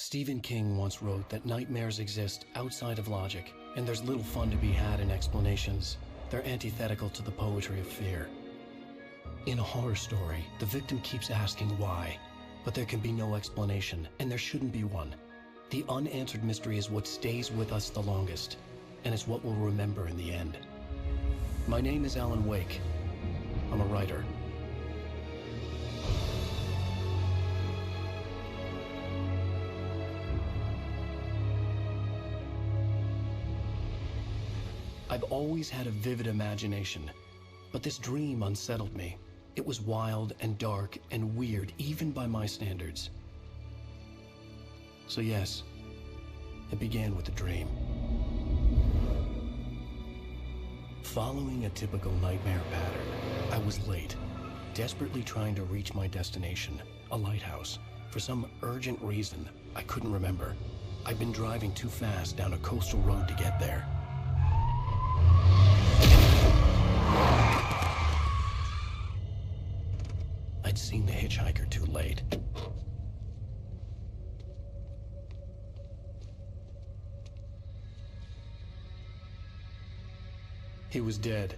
Stephen King once wrote that nightmares exist outside of logic, and there's little fun to be had in explanations. They're antithetical to the poetry of fear. In a horror story, the victim keeps asking why, but there can be no explanation, and there shouldn't be one. The unanswered mystery is what stays with us the longest, and it's what we'll remember in the end. My name is Alan Wake. I'm a writer. I've always had a vivid imagination, but this dream unsettled me. It was wild and dark and weird, even by my standards. So yes, it began with a dream. Following a typical nightmare pattern, I was late, desperately trying to reach my destination, a lighthouse. For some urgent reason, I couldn't remember. I'd been driving too fast down a coastal road to get there. I'd seen the hitchhiker too late. He was dead.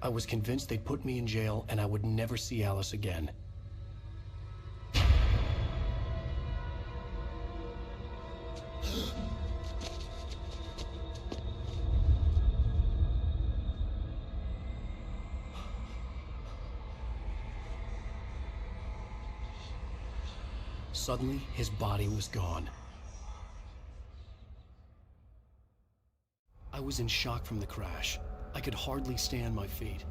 I was convinced they'd put me in jail and I would never see Alice again. Suddenly, his body was gone. I was in shock from the crash. I could hardly stay on my feet.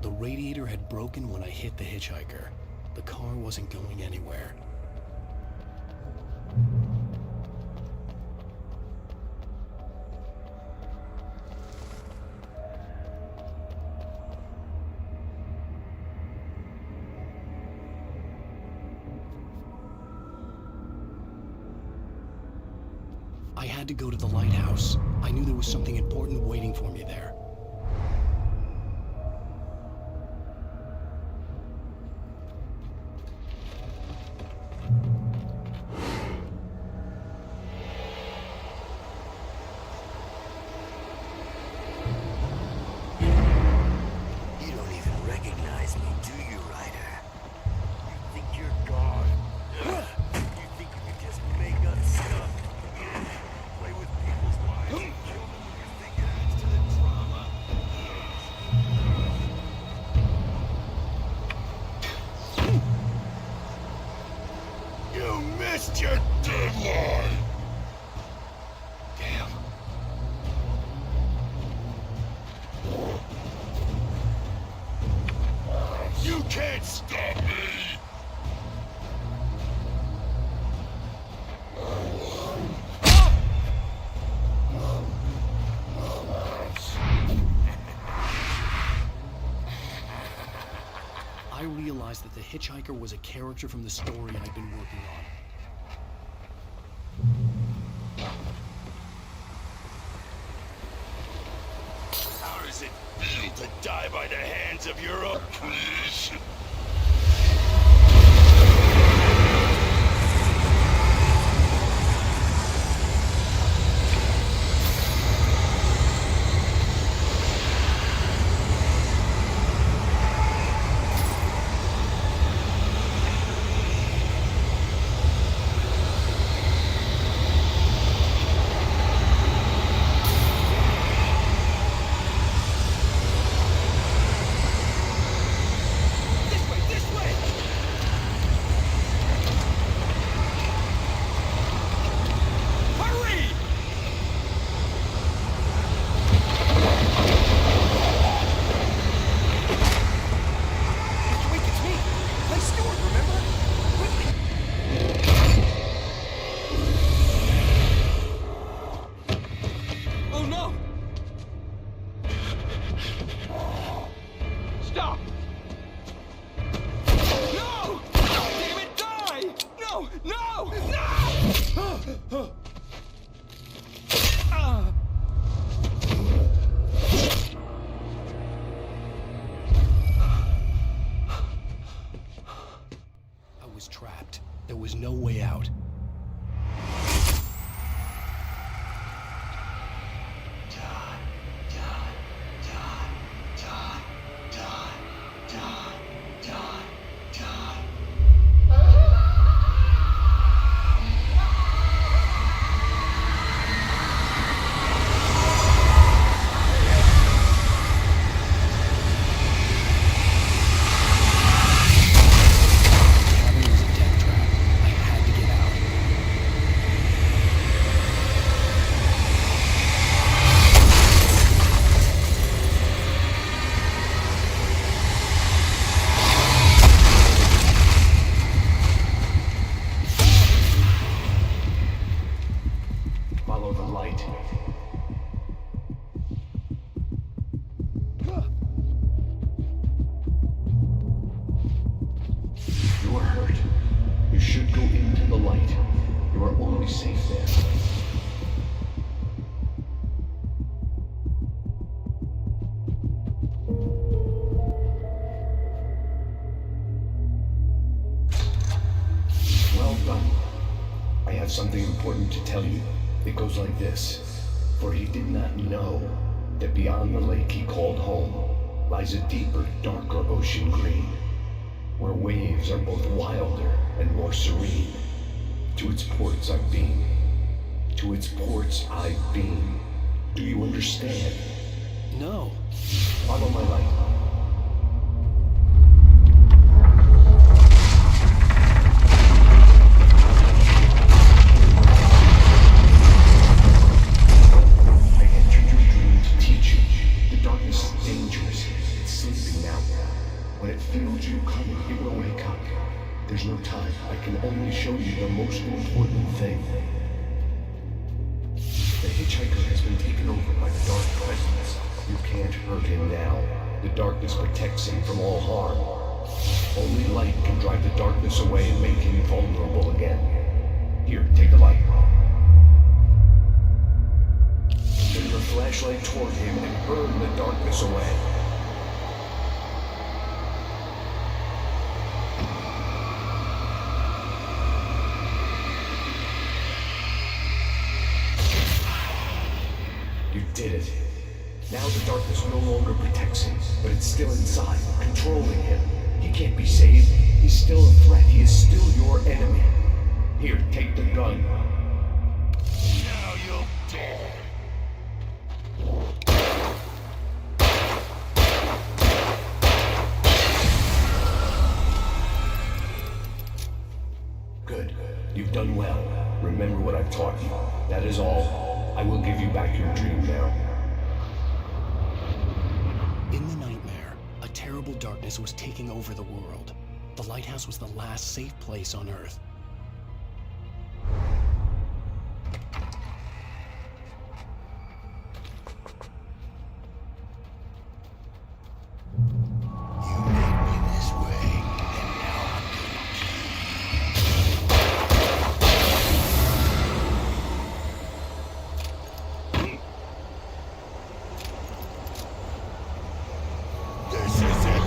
The radiator had broken when I hit the hitchhiker. The car wasn't going anywhere. I had to go to the lighthouse. I knew there was something important waiting for me there. missed your deadline! Damn. You can't stop me! I realized that the hitchhiker was a character from the story I'd been working on. How does it feel to die by the hands of your own creation? be safe there. Well done. I have something important to tell you. It goes like this. For he did not know that beyond the lake he called home lies a deeper, darker ocean green, where waves are both wilder and more serene. To its ports I've been. To its ports I've been. Do you understand? No. Follow my light. There's no time. I can only show you the most important thing. The hitchhiker has been taken over by the dark presence. You can't hurt him now. The darkness protects him from all harm. Only light can drive the darkness away and make him vulnerable again. Here, take the light. Turn your flashlight toward him and burn the darkness away. You did it. Now the darkness no longer protects him, but it's still inside, controlling him. He can't be saved. He's still a threat. He is still your enemy. Here, take the gun. Now you'll die. Good. You've done well. Remember what I've taught you. That is all. I will give you back your dream now. In the nightmare, a terrible darkness was taking over the world. The lighthouse was the last safe place on Earth. You made me this way, and now I'm gonna This is it.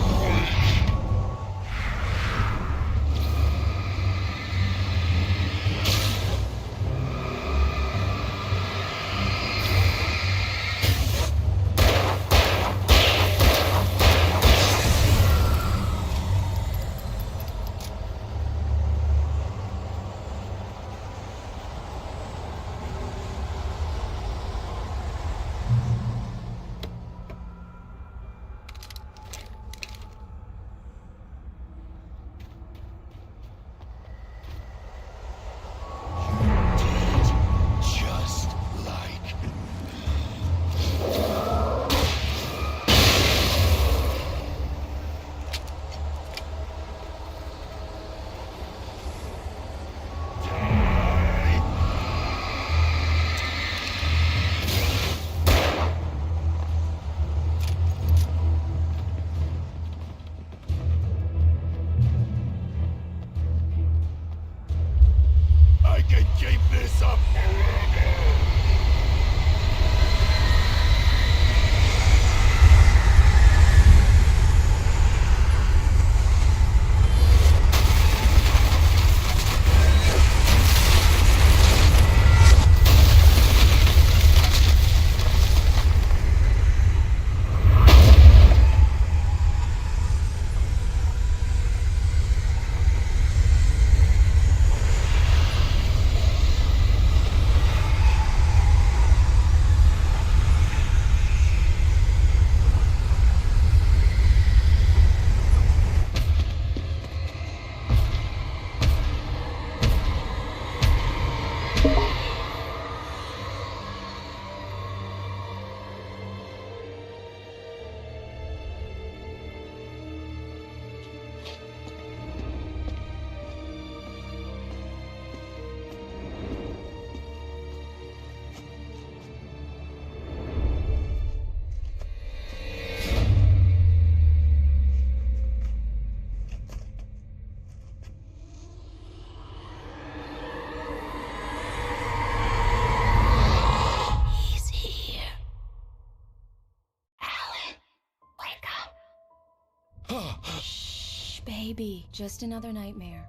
Shh, baby. Just another nightmare.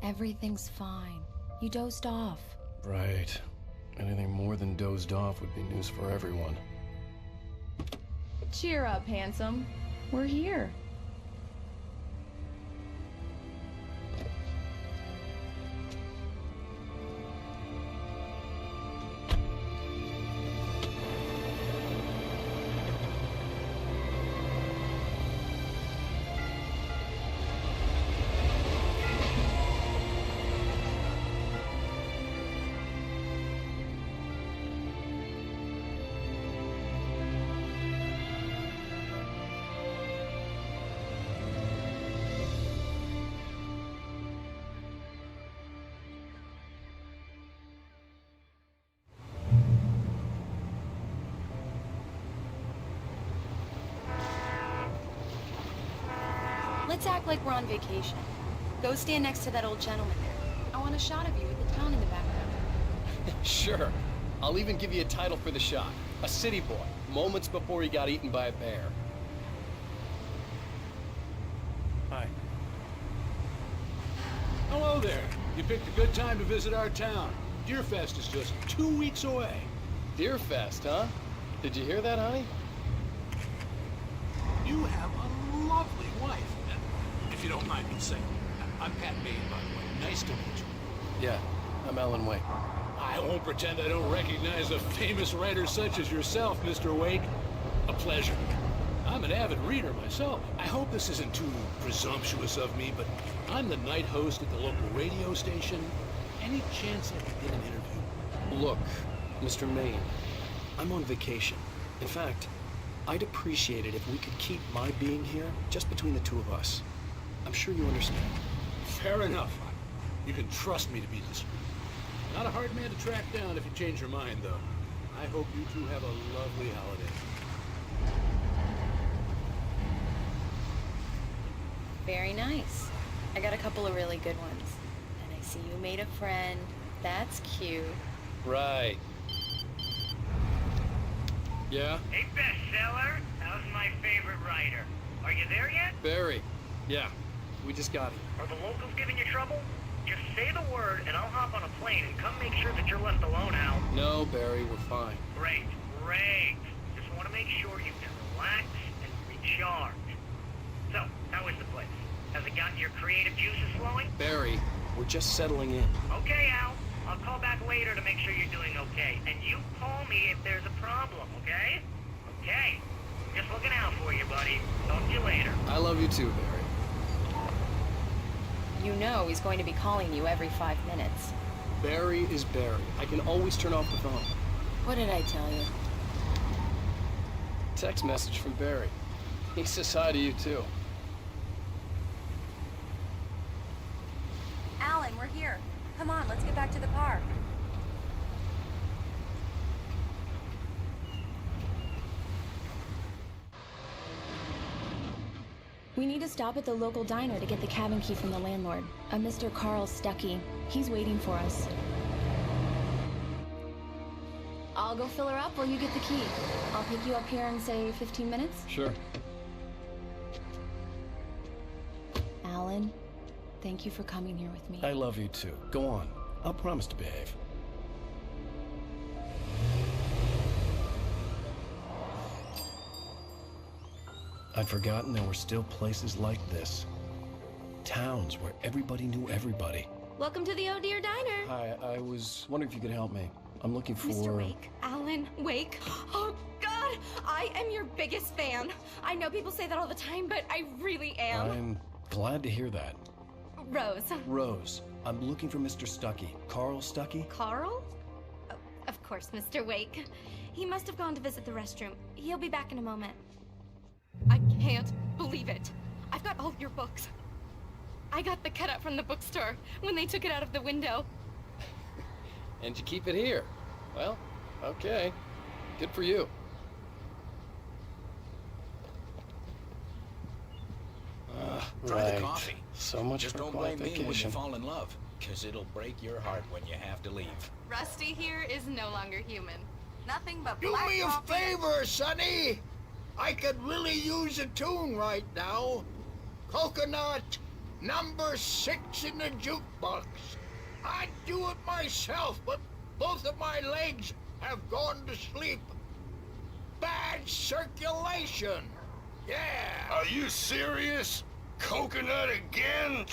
Everything's fine. You dozed off. Right. Anything more than dozed off would be news for everyone. Cheer up, handsome. We're here. Let's act like we're on vacation. Go stand next to that old gentleman there. I want a shot of you with the town in the background. Sure. I'll even give you a title for the shot. A city boy, moments before he got eaten by a bear. Hi. Hello there. You picked a good time to visit our town. Deerfest is just 2 weeks away. Deerfest, huh? Did you hear that, honey? You have a lovely wife, if you don't mind me saying. I'm Pat Bain, by the way. Nice to meet you. Yeah, I'm Alan Wake. I won't pretend I don't recognize a famous writer such as yourself, Mr. Wake. A pleasure. I'm an avid reader myself. I hope this isn't too presumptuous of me, but I'm the night host at the local radio station. Any chance I could get an interview? Look, Mr. Maine, I'm on vacation. In fact, I'd appreciate it if we could keep my being here just between the two of us. I'm sure you understand. Fair enough. You can trust me to be discreet. Not a hard man to track down if you change your mind, though. I hope you two have a lovely holiday. Very nice. I got a couple of really good ones. And I see you made a friend. That's cute. Right. Yeah? Hey, bestseller. How's my favorite writer? Are you there yet? Barry. Yeah, we just got here. Are the locals giving you trouble? Just say the word and I'll hop on a plane and come make sure that you're left alone, Al. No, Barry, we're fine. Great, great. Just want to make sure you can relax and recharge. So, how is the place? Has it gotten your creative juices flowing? Barry, we're just settling in. Okay, Al. I'll call back later to make sure you're doing okay. And you call me if there's a problem, okay? Okay. Just looking out for you, buddy. Talk to you later. I love you too, Barry. You know he's going to be calling you every 5 minutes. Barry is Barry. I can always turn off the phone. What did I tell you? Text message from Barry. He says hi to you too. Alan, we're here. Come on, let's get back to the car. We need to stop at the local diner to get the cabin key from the landlord, a Mr. Carl Stuckey. He's waiting for us. I'll go fill her up while you get the key. I'll pick you up here in, say, 15 minutes? Sure. Alan, thank you for coming here with me. I love you too. Go on. I'll promise to behave. I'd forgotten there were still places like this. Towns where everybody knew everybody. Welcome to the Oh Dear Diner. Hi, I was wondering if you could help me. I'm looking for... Mr. Wake. Alan Wake. Oh, God! I am your biggest fan. I know people say that all the time, but I really am. I'm glad to hear that. Rose. Rose, I'm looking for Mr. Stuckey. Carl Stuckey? Carl? Oh, of course, Mr. Wake. He must have gone to visit the restroom. He'll be back in a moment. I can't believe it. I've got all your books. I got the cutout from the bookstore when they took it out of the window. And you keep it here. Well, okay. Good for you. Try the coffee. So much Just for don't a quiet blame me when you vacation. fall in love, because it'll break your heart when you have to leave. Rusty here is no longer human. Nothing but Do black me a coffee. favor, Sonny. I could really use a tune right now. Coconut, number 6 in the jukebox. I'd do it myself, but both of my legs have gone to sleep. Bad circulation. Yeah. Are you serious? Coconut again?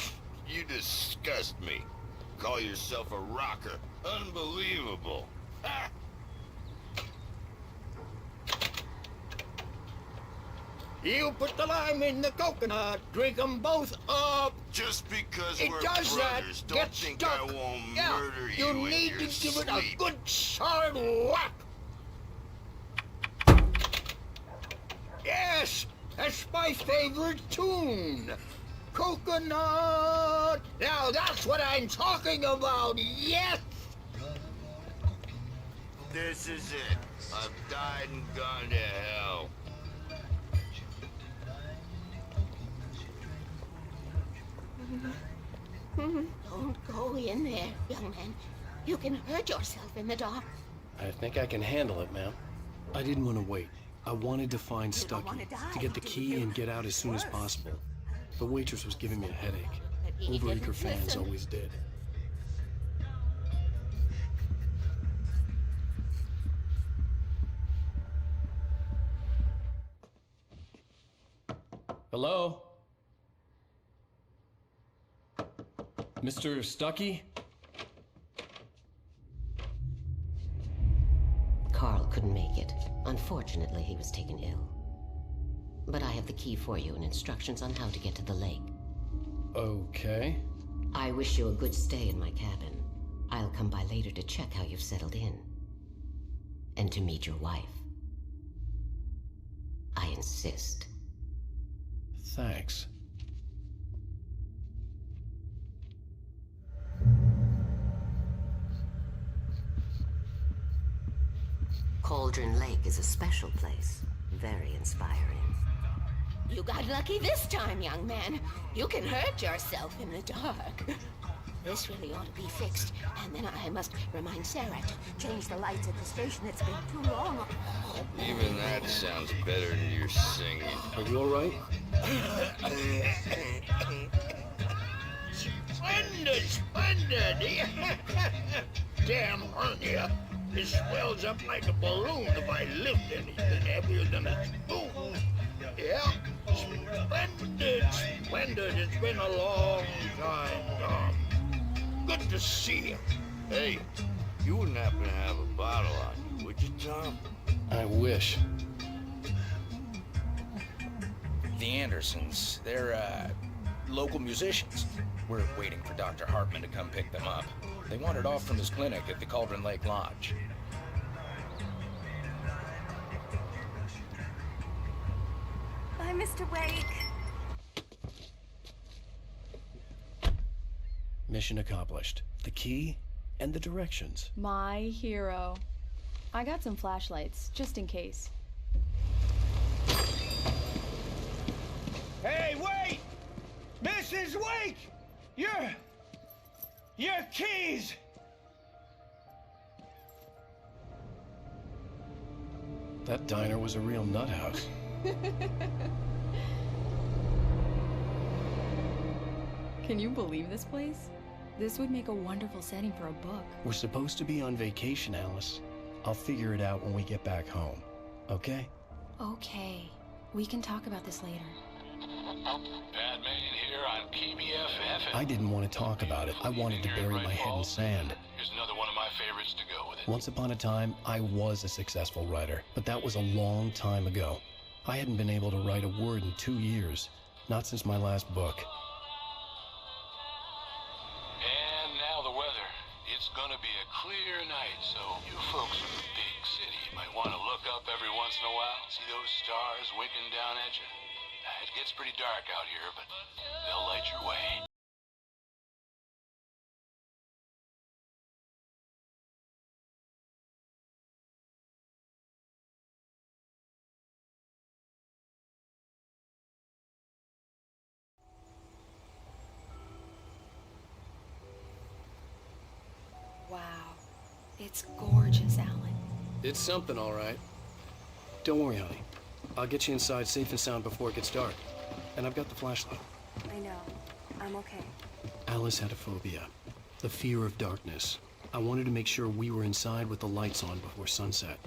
You disgust me. Call yourself a rocker. Unbelievable. Ha! You put the lime in the coconut, drink 'em both up. Just because It we're does that. brothers, don't Get think stuck. I won't Yeah, murder you in need your to give it a sleep. good solid whack. Yes, that's my favorite tune. Coconut. Now that's what I'm talking about. Yes. This is it. I've died and gone to hell. Don't go in there, young man. You can hurt yourself in the dark. I think I can handle it, ma'am. I didn't want to wait. I wanted to find You don't Stucky, wanna die, to get the do key you? and get out as soon as possible. The waitress was giving me a headache. But he Overeager didn't fans listen. always did. Hello? Mr. Stucky? Carl couldn't make it. Unfortunately, he was taken ill. But I have the key for you and instructions on how to get to the lake. Okay. I wish you a good stay in my cabin. I'll come by later to check how you've settled in. And to meet your wife. I insist. Thanks. Cauldron Lake is a special place. Very inspiring. You got lucky this time, young man. You can hurt yourself in the dark. This really ought to be fixed. And then I must remind Sarah to change the lights at the station. It's been too long. Even that sounds better than your singing. Are you alright? Splendid, splendid. Damn hernia. It swells up like a balloon if I lift anything heavier than a spoon. Yeah, splendid, splendid. It's been a long time, Tom. Good to see you. Hey, you wouldn't happen to have a bottle on you, would you, Tom? I wish. The Andersons, they're, local musicians. We're waiting for Dr. Hartman to come pick them up. They wandered off from his clinic at the Cauldron Lake Lodge. Bye, Mr. Wake. Mission accomplished. The key and the directions. My hero. I got some flashlights, just in case. Hey, wait! Mrs. Wake! Your keys! That diner was a real nut house. Can you believe this place? This would make a wonderful setting for a book. We're supposed to be on vacation, Alice. I'll figure it out when we get back home. Okay? Okay. We can talk about this later. Batman here on KBFF. I didn't want to talk about it. I wanted to bury my head in sand. Here's another one of my favorites to go with it. Once upon a time, I was a successful writer, but that was a long time ago. I hadn't been able to write a word in 2 years, not since my last book. And now the weather. It's gonna be a clear night, so you folks in the big city might want to look up every once in a while, see those stars winking down at you. It gets pretty dark out here, but they'll light your way. Wow. It's gorgeous, Alan. It's something, all right. Don't worry, honey. I'll get you inside safe and sound before it gets dark. And I've got the flashlight. I know. I'm okay. Alice had a phobia. The fear of darkness. I wanted to make sure we were inside with the lights on before sunset.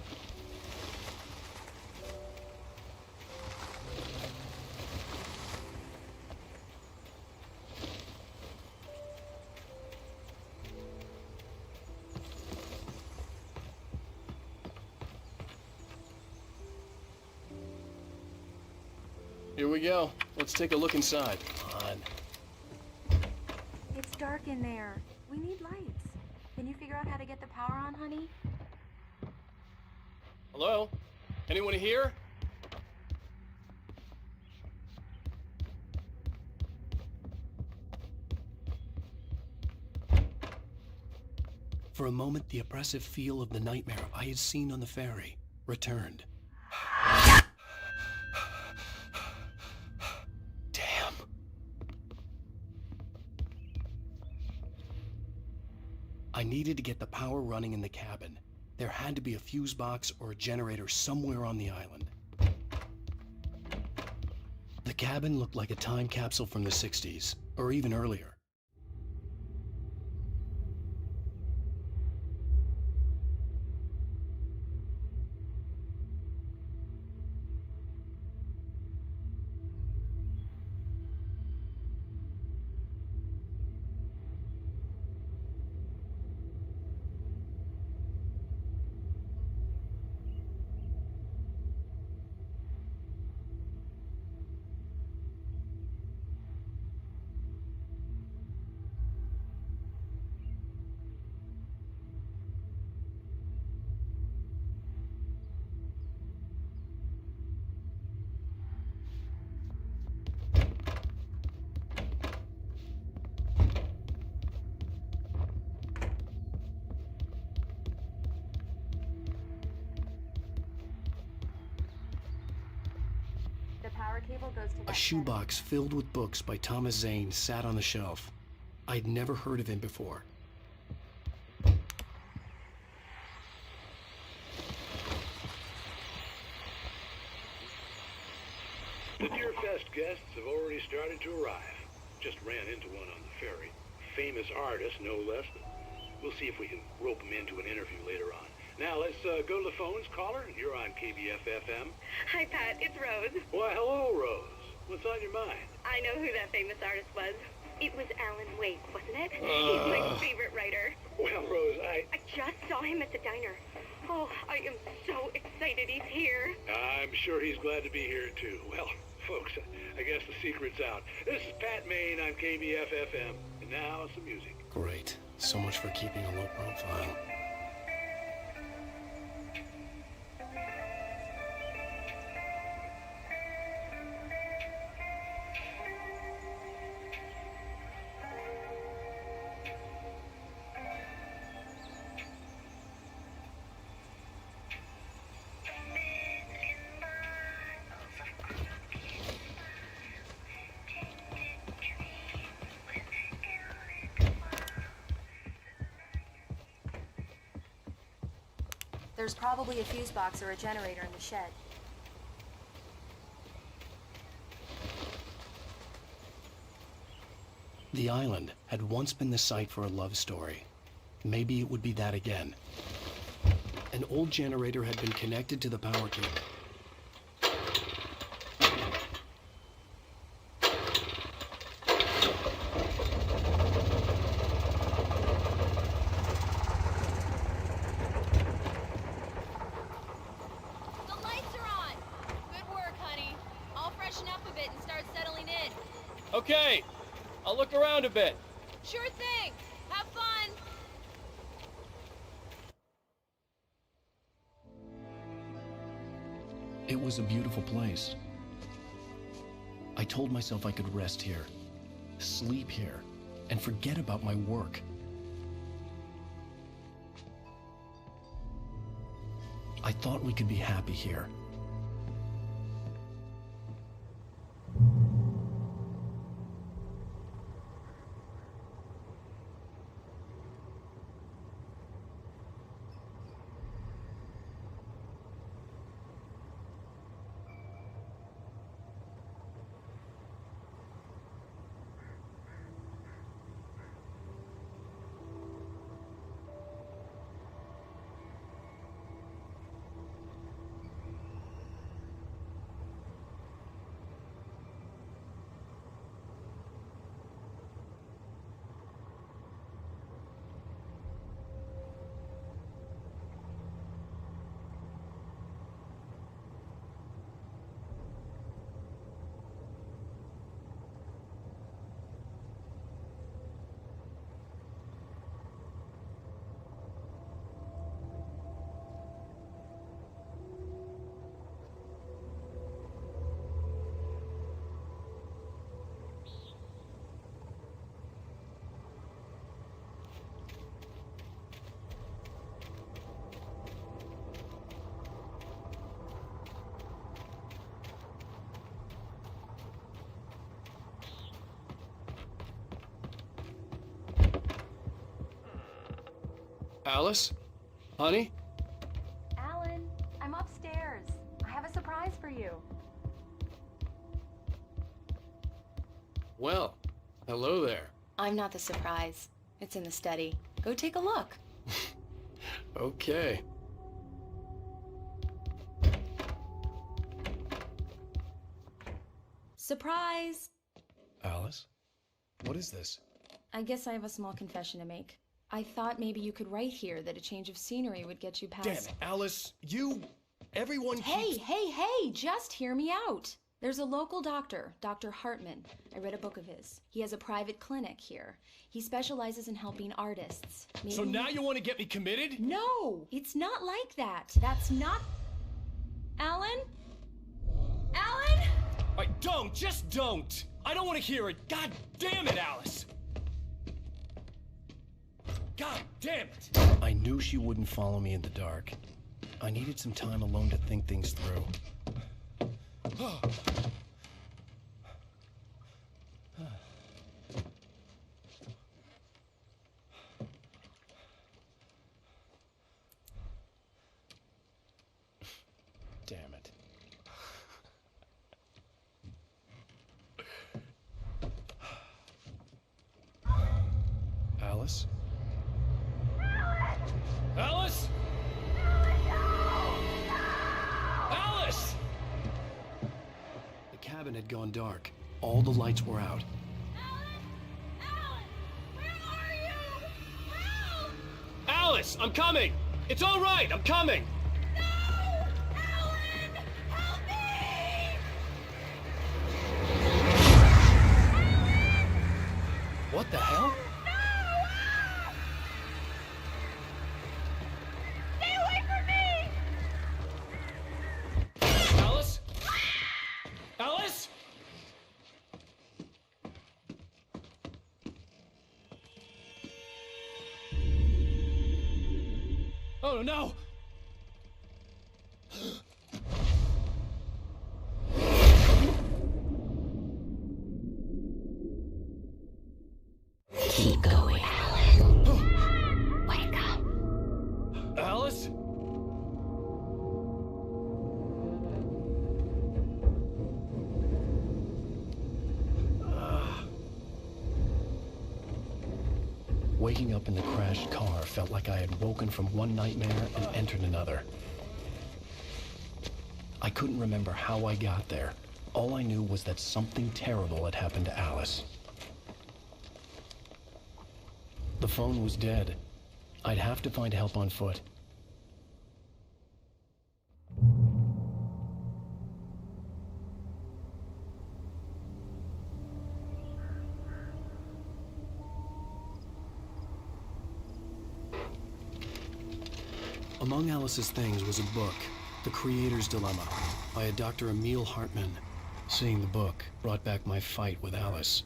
Here we go. Let's take a look inside. Come on. It's dark in there. We need lights. Can you figure out how to get the power on, honey? Hello? Anyone here? For a moment, the oppressive feel of the nightmare I had seen on the ferry returned. Damn. I needed to get the power running in the cabin. There had to be a fuse box or a generator somewhere on the island. The cabin looked like a time capsule from the 60s, or even earlier. Power cable goes to A shoebox filled with books by Thomas Zane sat on the shelf. I'd never heard of him before. The Deer Fest guests have already started to arrive. Just ran into one on the ferry. Famous artist, no less. We'll see if we can rope him into an interview later on. Now, let's go to the phones. Caller, you're on KBF-FM. Hi, Pat. It's Rose. Why, hello, Rose. What's on your mind? I know who that famous artist was. It was Alan Wake, wasn't it? He's my favorite writer. Well, Rose, I just saw him at the diner. Oh, I am so excited he's here. I'm sure he's glad to be here, too. Well, folks, I guess the secret's out. This is Pat Maine on KBF-FM. And now, some music. Great. So much for keeping a low profile. There's probably a fuse box or a generator in the shed. The island had once been the site for a love story. Maybe it would be that again. An old generator had been connected to the power cable. Okay, I'll look around a bit. Sure thing. Have fun. It was a beautiful place. I told myself I could rest here, sleep here, and forget about my work. I thought we could be happy here. Alice? Honey? Alan, I'm upstairs. I have a surprise for you. Well, hello there. I'm not the surprise. It's in the study. Go take a look. Okay. Surprise! Alice? What is this? I guess I have a small confession to make. I thought maybe you could write here that a change of scenery would get you past... Damn it, Alice! Everyone Hey, just hear me out! There's a local doctor, Dr. Hartman. I read a book of his. He has a private clinic here. He specializes in helping artists. Maybe... So now you want to get me committed? No! It's not like that. That's not... Alan? Alan? Just don't! I don't want to hear it! God damn it, Alice! God damn it! I knew she wouldn't follow me in the dark. I needed some time alone to think things through. Damn it. Alice? Alice? Alice! The cabin had gone dark. All the lights were out. Alice, I'm coming! It's all right, I'm coming! What the hell? Stay away from me! Alice? Alice? Oh no! Keep going, Alan. Wake up. Alice? Waking up in the crashed car felt like I had woken from one nightmare and entered another. I couldn't remember how I got there. All I knew was that something terrible had happened to Alice. The phone was dead. I'd have to find help on foot. Among Alice's things was a book, The Creator's Dilemma, by a Dr. Emil Hartman. Seeing the book brought back my fight with Alice.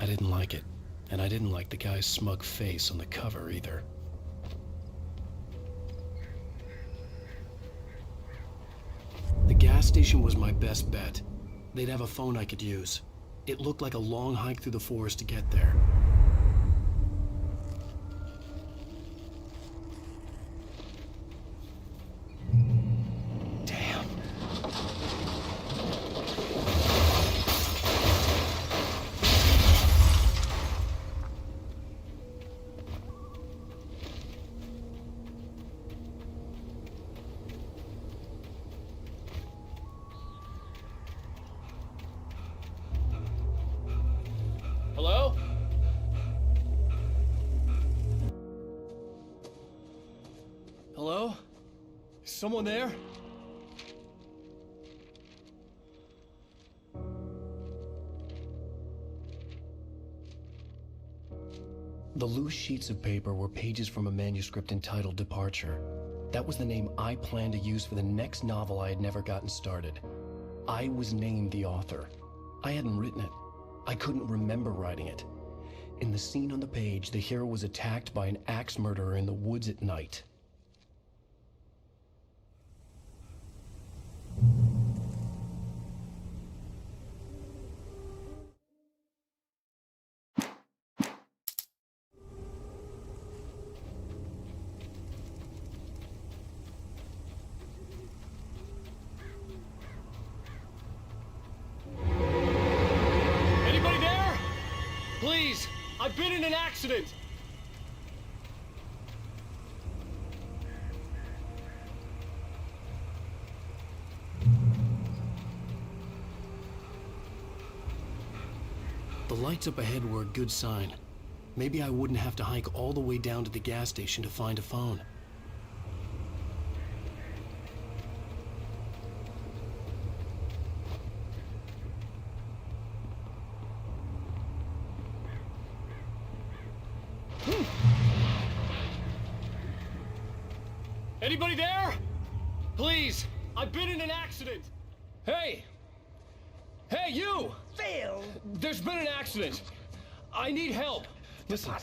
I didn't like it, and I didn't like the guy's smug face on the cover either. The gas station was my best bet. They'd have a phone I could use. It looked like a long hike through the forest to get there. Hello? Hello? Is someone there? The loose sheets of paper were pages from a manuscript entitled Departure. That was the name I planned to use for the next novel I had never gotten started. I was named the author. I hadn't written it. I couldn't remember writing it. In the scene on the page, the hero was attacked by an axe murderer in the woods at night. Please! I've been in an accident! The lights up ahead were a good sign. Maybe I wouldn't have to hike all the way down to the gas station to find a phone. Anybody there? Please! I've been in an accident! Hey! Hey, you! Phil! There's been an accident! I need help! Listen,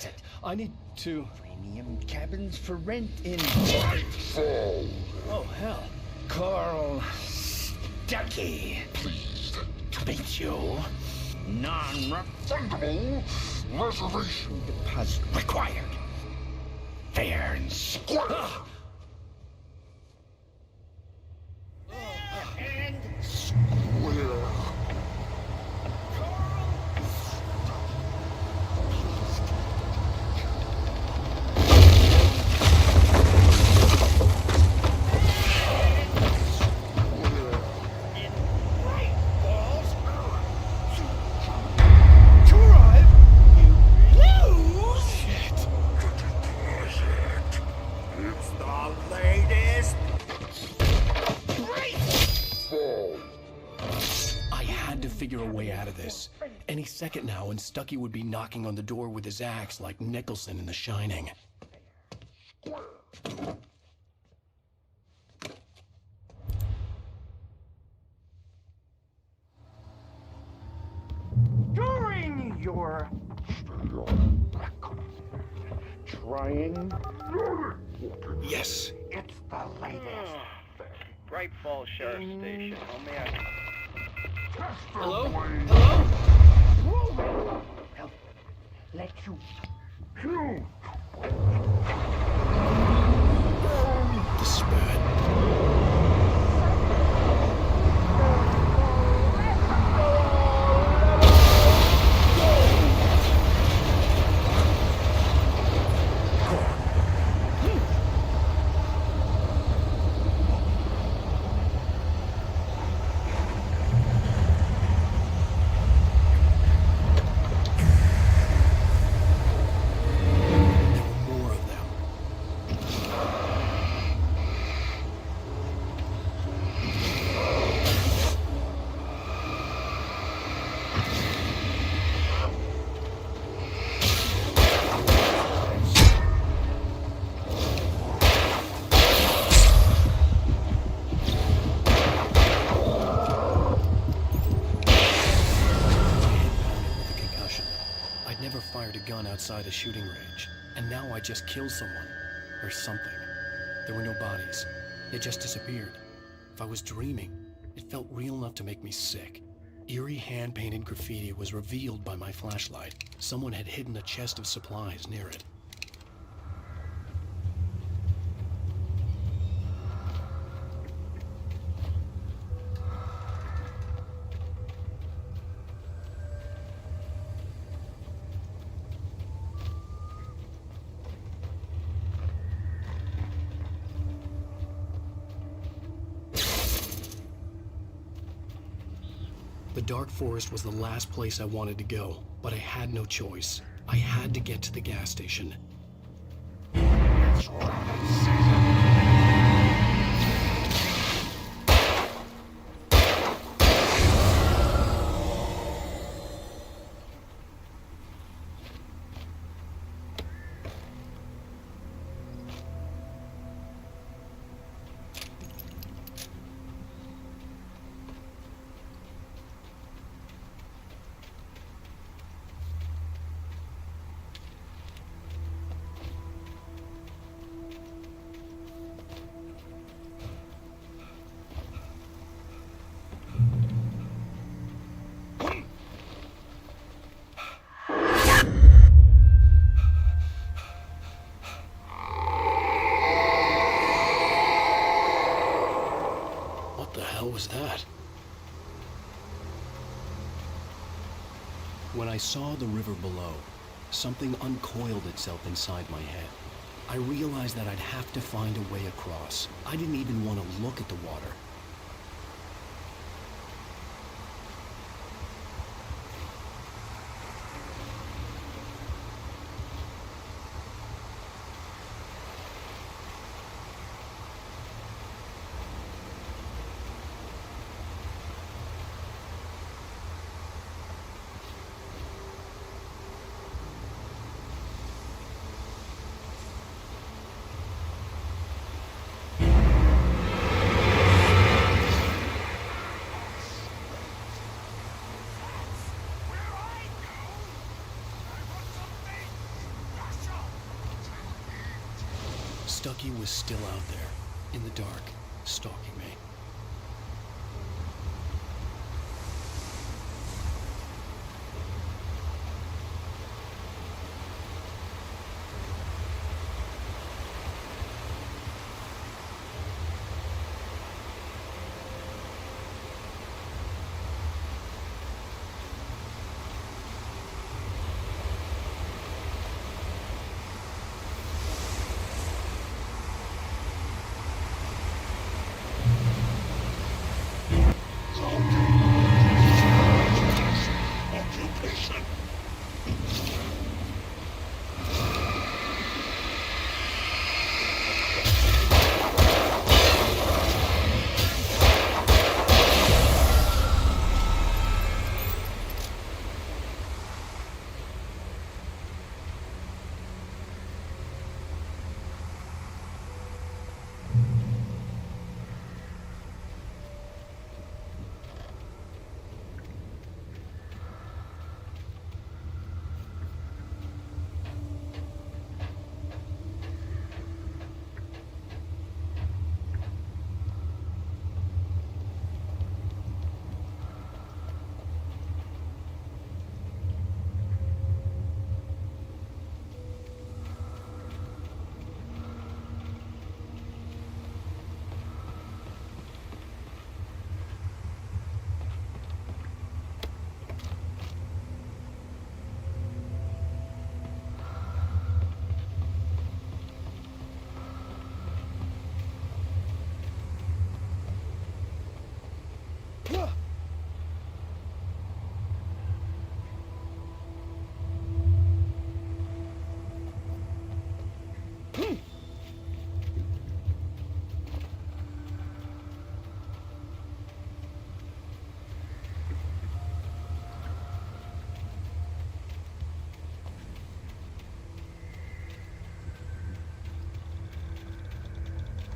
I need to... Premium cabins for rent in... Oh, hell. Carl Stuckey. Pleased to meet you. Non-refundable reservation deposit required. Fair and square. And square. Figure a way out of this. Any second now, and Stuckey would be knocking on the door with his axe like Nicholson in The Shining. During your trying. Yes. It's the latest. Bright Falls Sheriff Station. How may I... Hello? Hello? Let you. This is bad. Outside a shooting range, and now I just killed someone, or something. There were no bodies. They just disappeared. If I was dreaming, it felt real enough to make me sick. Eerie hand-painted graffiti was revealed by my flashlight. Someone had hidden a chest of supplies near it. The dark forest was the last place I wanted to go, but I had no choice. I had to get to the gas station. When I saw the river below, something uncoiled itself inside my head. I realized that I'd have to find a way across. I didn't even want to look at the water. Stucky was still out there, in the dark, stalking me.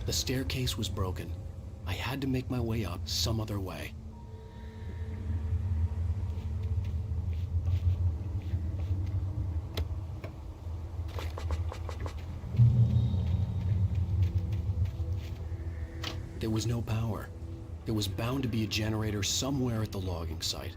The staircase was broken. I had to make my way up some other way. There was no power. There was bound to be a generator somewhere at the logging site.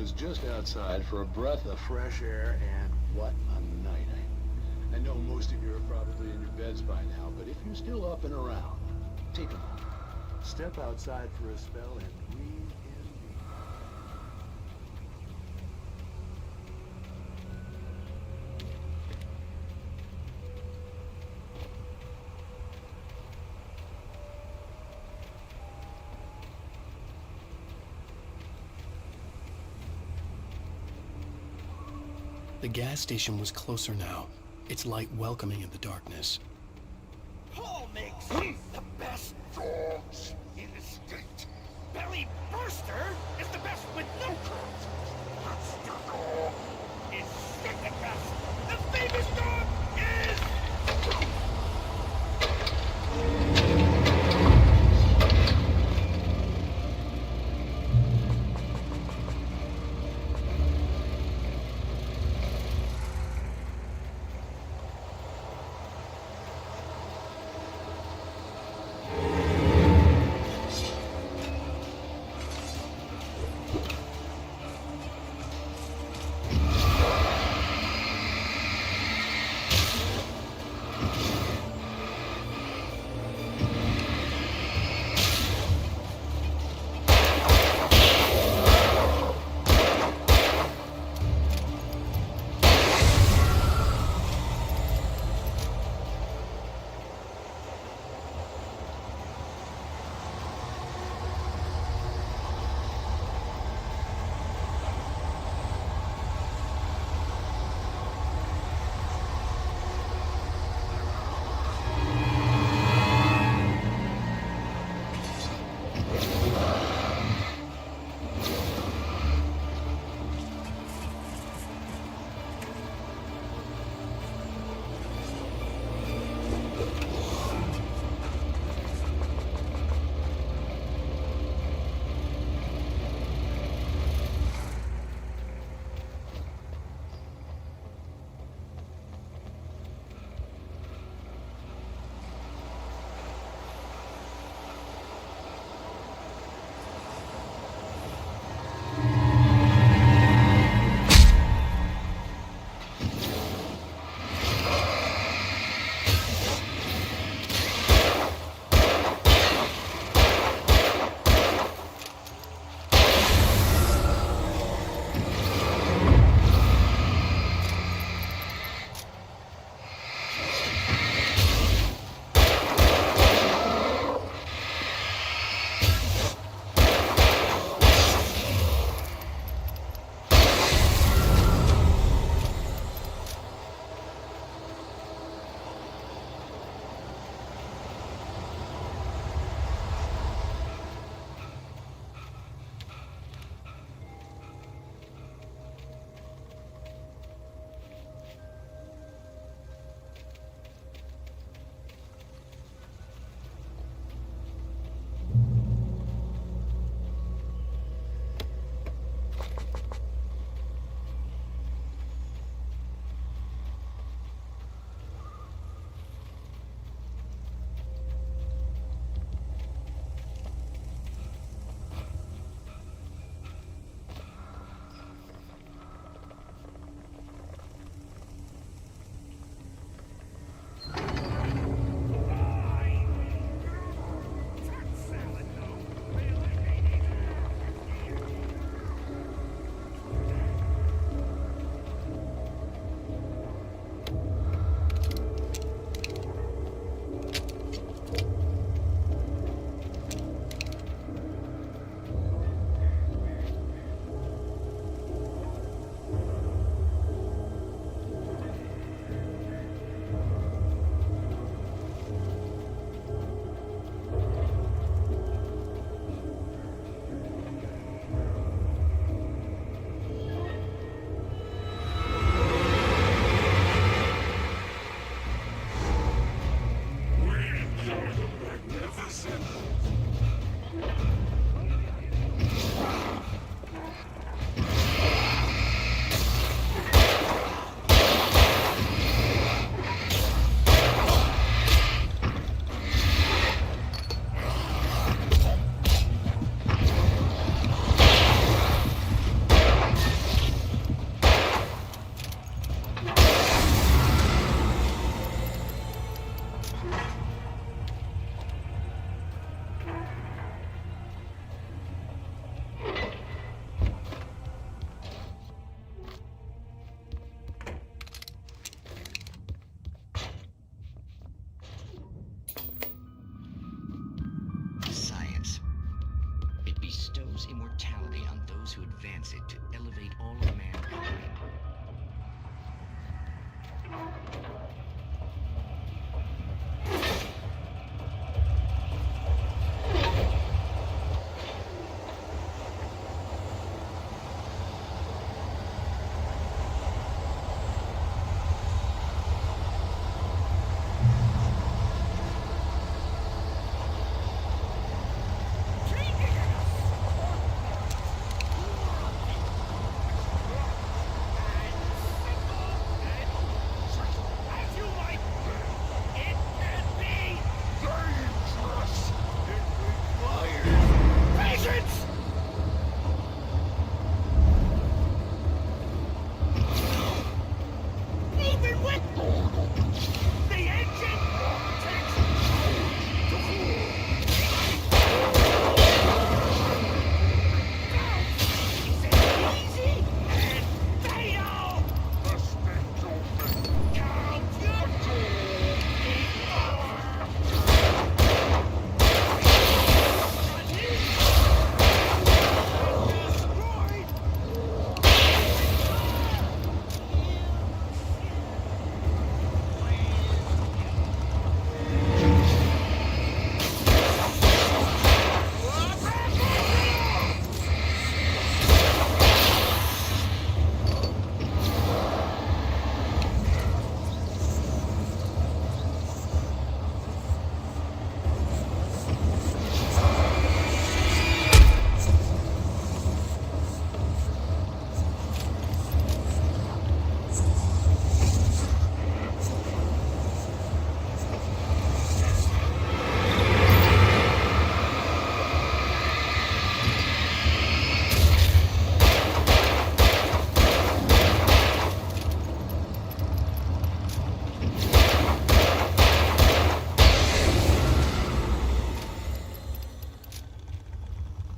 was just outside for a breath of fresh air, and what a night. I know most of you are probably in your beds by now, but if you're still up and around, take a moment. Step outside for a spell and breathe in the... The gas station was closer now, its light welcoming in the darkness. Paul makes the best dogs in the state. Belly Burster is the best with no curls. Monster Dog is second best. The famous dog is... bestows immortality on those who advance it to elevate all of mankind.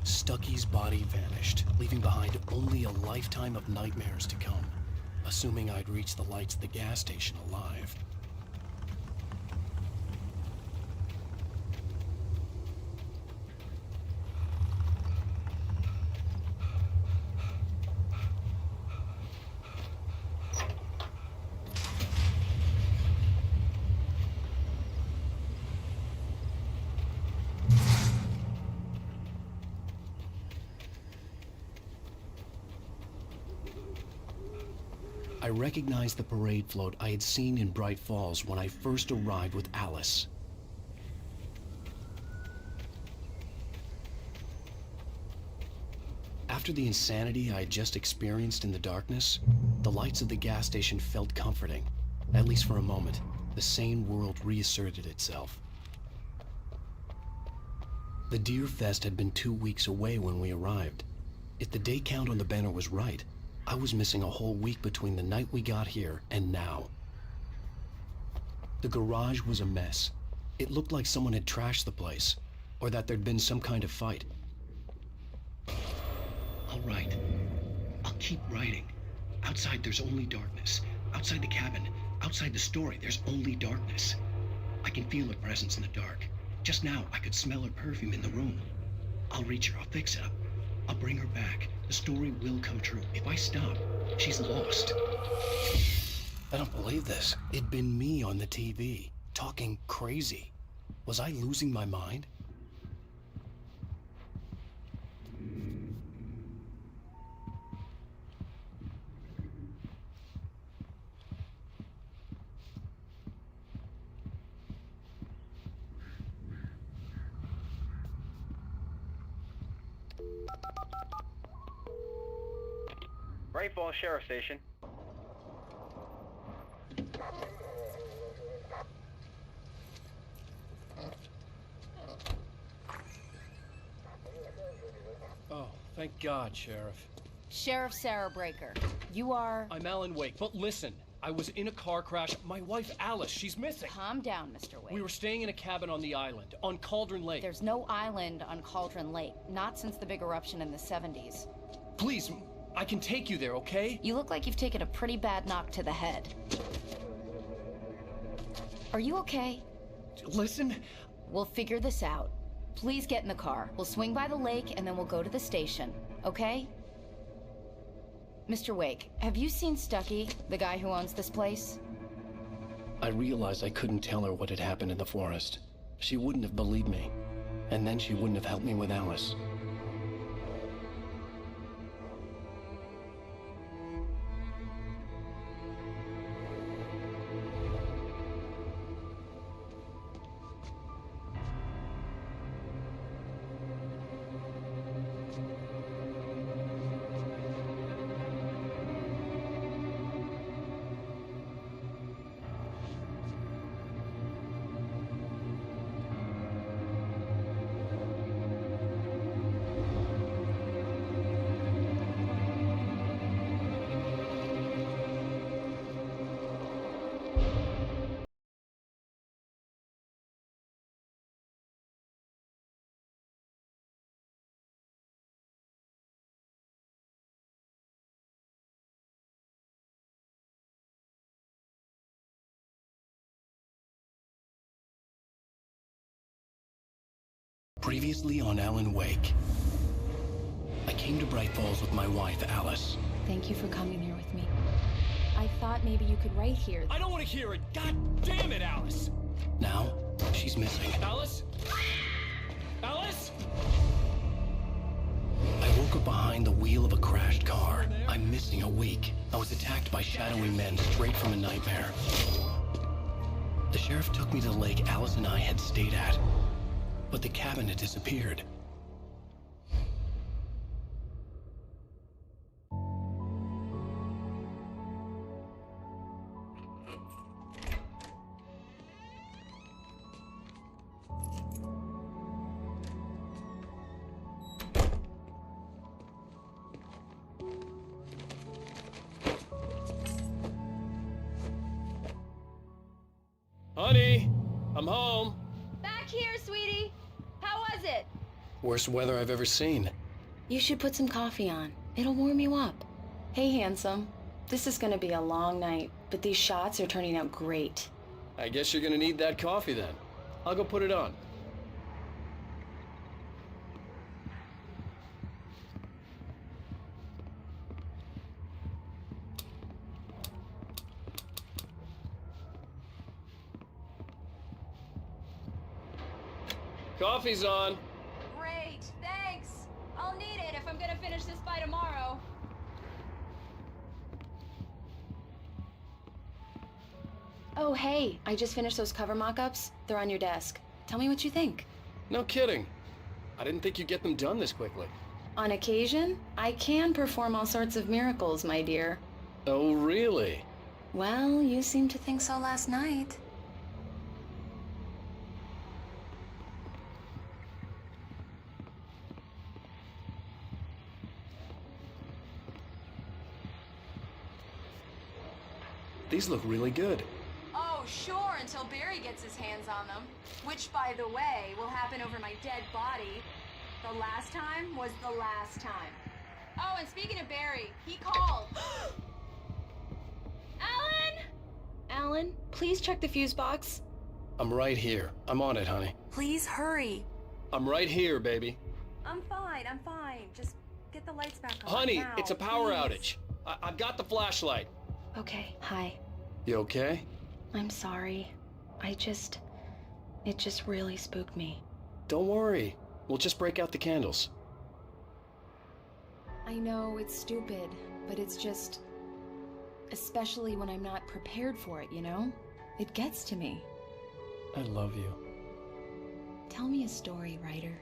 Stucky's body vanished, leaving behind only a lifetime of nightmares to come, assuming I'd reach the lights at the gas station alive. I recognized the parade float I had seen in Bright Falls when I first arrived with Alice. After the insanity I had just experienced in the darkness, the lights of the gas station felt comforting. At least for a moment, the sane world reasserted itself. The Deer Fest had been 2 weeks away when we arrived. If the day count on the banner was right, I was missing a whole week between the night we got here and now. The garage was a mess. It looked like someone had trashed the place, or that there'd been some kind of fight. All right. I'll keep writing. Outside there's only darkness. Outside the cabin, outside the story, there's only darkness. I can feel her presence in the dark. Just now, I could smell her perfume in the room. I'll reach her, I'll fix it up. I'll bring her back. The story will come true. If I stop, she's lost. I don't believe this. It'd been me on the TV, talking crazy. Was I losing my mind? Bright Falls Sheriff Station. Oh, thank God, Sheriff. Sheriff Sarah Breaker. You are... I'm Alan Wake, but listen. I was in a car crash. My wife, Alice, she's missing. Calm down, Mr. Wake. We were staying in a cabin on the island, on Cauldron Lake. There's no island on Cauldron Lake. Not since the big eruption in the 70s. Please, I can take you there, okay? You look like you've taken a pretty bad knock to the head. Are you okay? Listen. We'll figure this out. Please get in the car. We'll swing by the lake and then we'll go to the station, okay? Mr. Wake, have you seen Stucky, the guy who owns this place? I realized I couldn't tell her what had happened in the forest. She wouldn't have believed me. And then she wouldn't have helped me with Alice. Previously on Alan Wake. I came to Bright Falls with my wife, Alice. Thank you for coming here with me. I thought maybe you could write here. I don't want to hear it! God damn it, Alice! Now, she's missing. Alice? Alice? I woke up behind the wheel of a crashed car. I'm missing a week. I was attacked by shadowy men straight from a nightmare. The sheriff took me to the lake Alice and I had stayed at. But the cabin had disappeared. Honey, I'm home. Back here, sweetie. How was it? Worst weather I've ever seen. You should put some coffee on. It'll warm you up. Hey, handsome. This is gonna be a long night, but these shots are turning out great. I guess you're gonna need that coffee then. I'll go put it on. Coffee's on. Great, thanks. I'll need it if I'm gonna finish this by tomorrow. Oh, hey, I just finished those cover mock-ups. They're on your desk. Tell me what you think. No kidding. I didn't think you'd get them done this quickly. On occasion, I can perform all sorts of miracles, my dear. Oh, really? Well, you seemed to think so last night. These look really good. Oh, sure, until Barry gets his hands on them. Which, by the way, will happen over my dead body. The last time was the last time. Oh, and speaking of Barry, he called. Alan? Alan, please check the fuse box. I'm right here. I'm on it, honey. Please hurry. I'm right here, baby. I'm fine. Just get the lights back on. Honey, now, it's a power please. outage. I've got the flashlight. Okay, hi. You okay? I'm sorry. It just really spooked me. Don't worry. We'll just break out the candles. I know it's stupid, but it's just... especially when I'm not prepared for it, you know? It gets to me. I love you. Tell me a story, writer.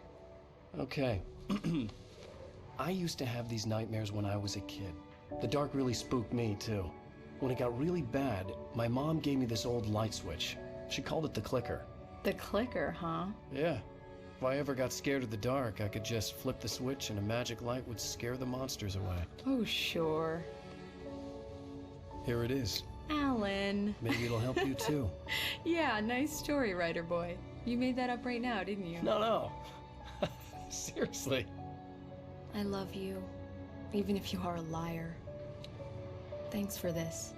Okay. I used to have these nightmares when I was a kid. The dark really spooked me, too. When it got really bad, my mom gave me this old light switch. She called it the clicker. The clicker, huh? Yeah. If I ever got scared of the dark, I could just flip the switch and a magic light would scare the monsters away. Oh, sure. Here it is. Alan. Maybe it'll help you, too. Yeah, nice story, writer boy. You made that up right now, didn't you? No. Seriously. I love you, even if you are a liar. Thanks for this.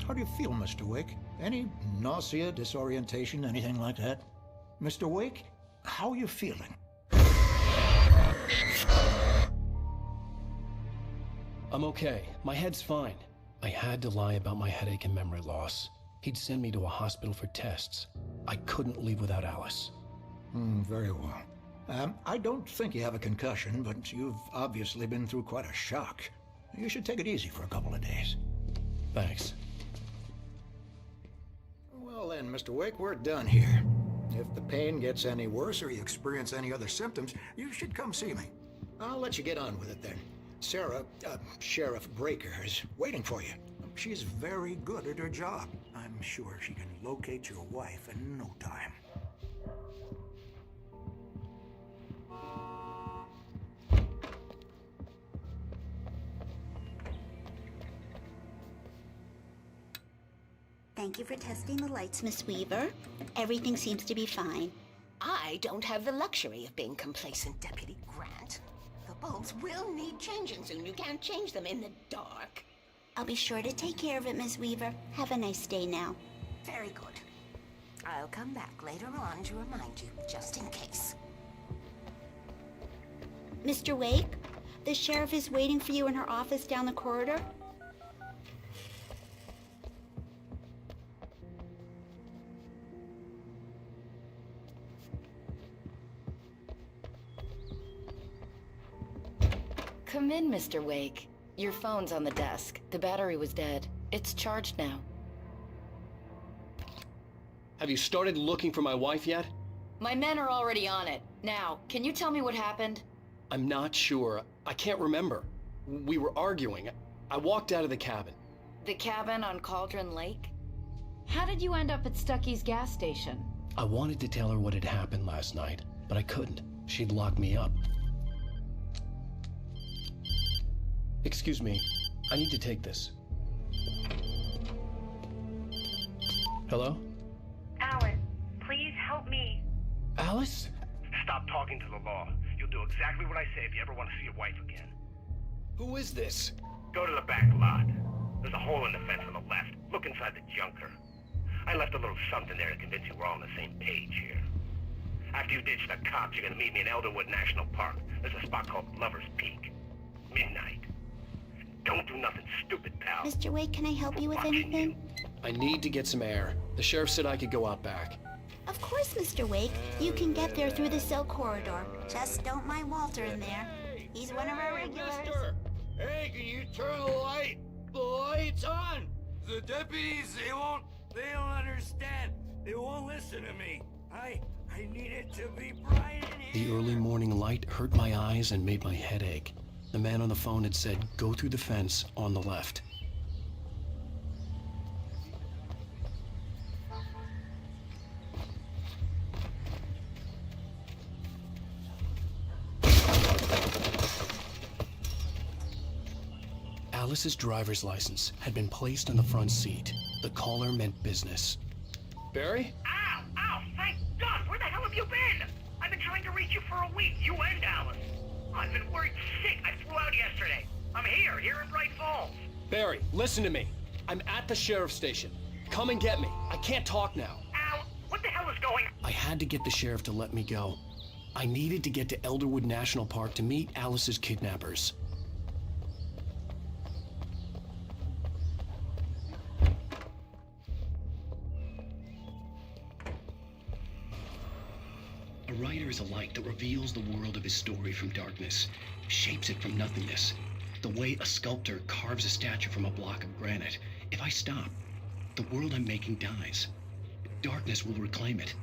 How do you feel, Mr. Wake? Any nausea, disorientation, anything like that? Mr. Wake, how are you feeling? I'm okay. My head's fine. I had to lie about my headache and memory loss. He'd send me to a hospital for tests. I couldn't leave without Alice. Very well. I don't think you have a concussion, but you've obviously been through quite a shock. You should take it easy for a couple of days. Thanks. Well then, Mr. Wake, we're done here. If the pain gets any worse or you experience any other symptoms, you should come see me. I'll let you get on with it then. Sarah, Sheriff Breaker, is waiting for you. She's very good at her job. I'm sure she can locate your wife in no time. Thank you for testing the lights, Miss Weaver. Everything seems to be fine. I don't have the luxury of being complacent, Deputy Grant. The bulbs will need changing soon. You can't change them in the dark. I'll be sure to take care of it, Miss Weaver. Have a nice day now. Very good. I'll come back later on to remind you, just in case. Mr. Wake, the sheriff is waiting for you in her office down the corridor. Come in, Mr. Wake. Your phone's on the desk. The battery was dead. It's charged now. Have you started looking for my wife yet? My men are already on it. Now, can you tell me what happened? I'm not sure. I can't remember. We were arguing. I walked out of the cabin. The cabin on Cauldron Lake? How did you end up at Stucky's gas station? I wanted to tell her what had happened last night, but I couldn't. She'd locked me up. Excuse me. I need to take this. Hello? Alice, please help me. Alice? Stop talking to the law. You'll do exactly what I say if you ever want to see your wife again. Who is this? Go to the back lot. There's a hole in the fence on the left. Look inside the junker. I left a little something there to convince you we're all on the same page here. After you ditch the cops, you're gonna meet me in Elderwood National Park. There's a spot called Lover's Peak. Midnight. Don't do nothing stupid, pal. Mr. Wake, can I help you with anything? I need to get some air. The sheriff said I could go out back. Of course, Mr. Wake. You can get there through the cell corridor. Just don't mind Walter in there. He's one of our regulars. Mister! Hey, can you turn the light? The light's on! The deputies, they don't understand. They won't listen to me. I need it to be bright in here. The early morning light hurt my eyes and made my head ache. The man on the phone had said, go through the fence on the left. Alice's driver's license had been placed on the front seat. The caller meant business. Barry? Ow! Ow! Thank God! Where the hell have you been? I've been trying to reach you for a week, you and Alice. I've been worried sick. I flew out yesterday. I'm here in Bright Falls. Barry, listen to me. I'm at the sheriff's station. Come and get me. I can't talk now. Al, what the hell is going on? I had to get the sheriff to let me go. I needed to get to Elderwood National Park to meet Alice's kidnappers. A writer is a light that reveals the world of his story from darkness, shapes it from nothingness. The way a sculptor carves a statue from a block of granite. If I stop, the world I'm making dies. Darkness will reclaim it.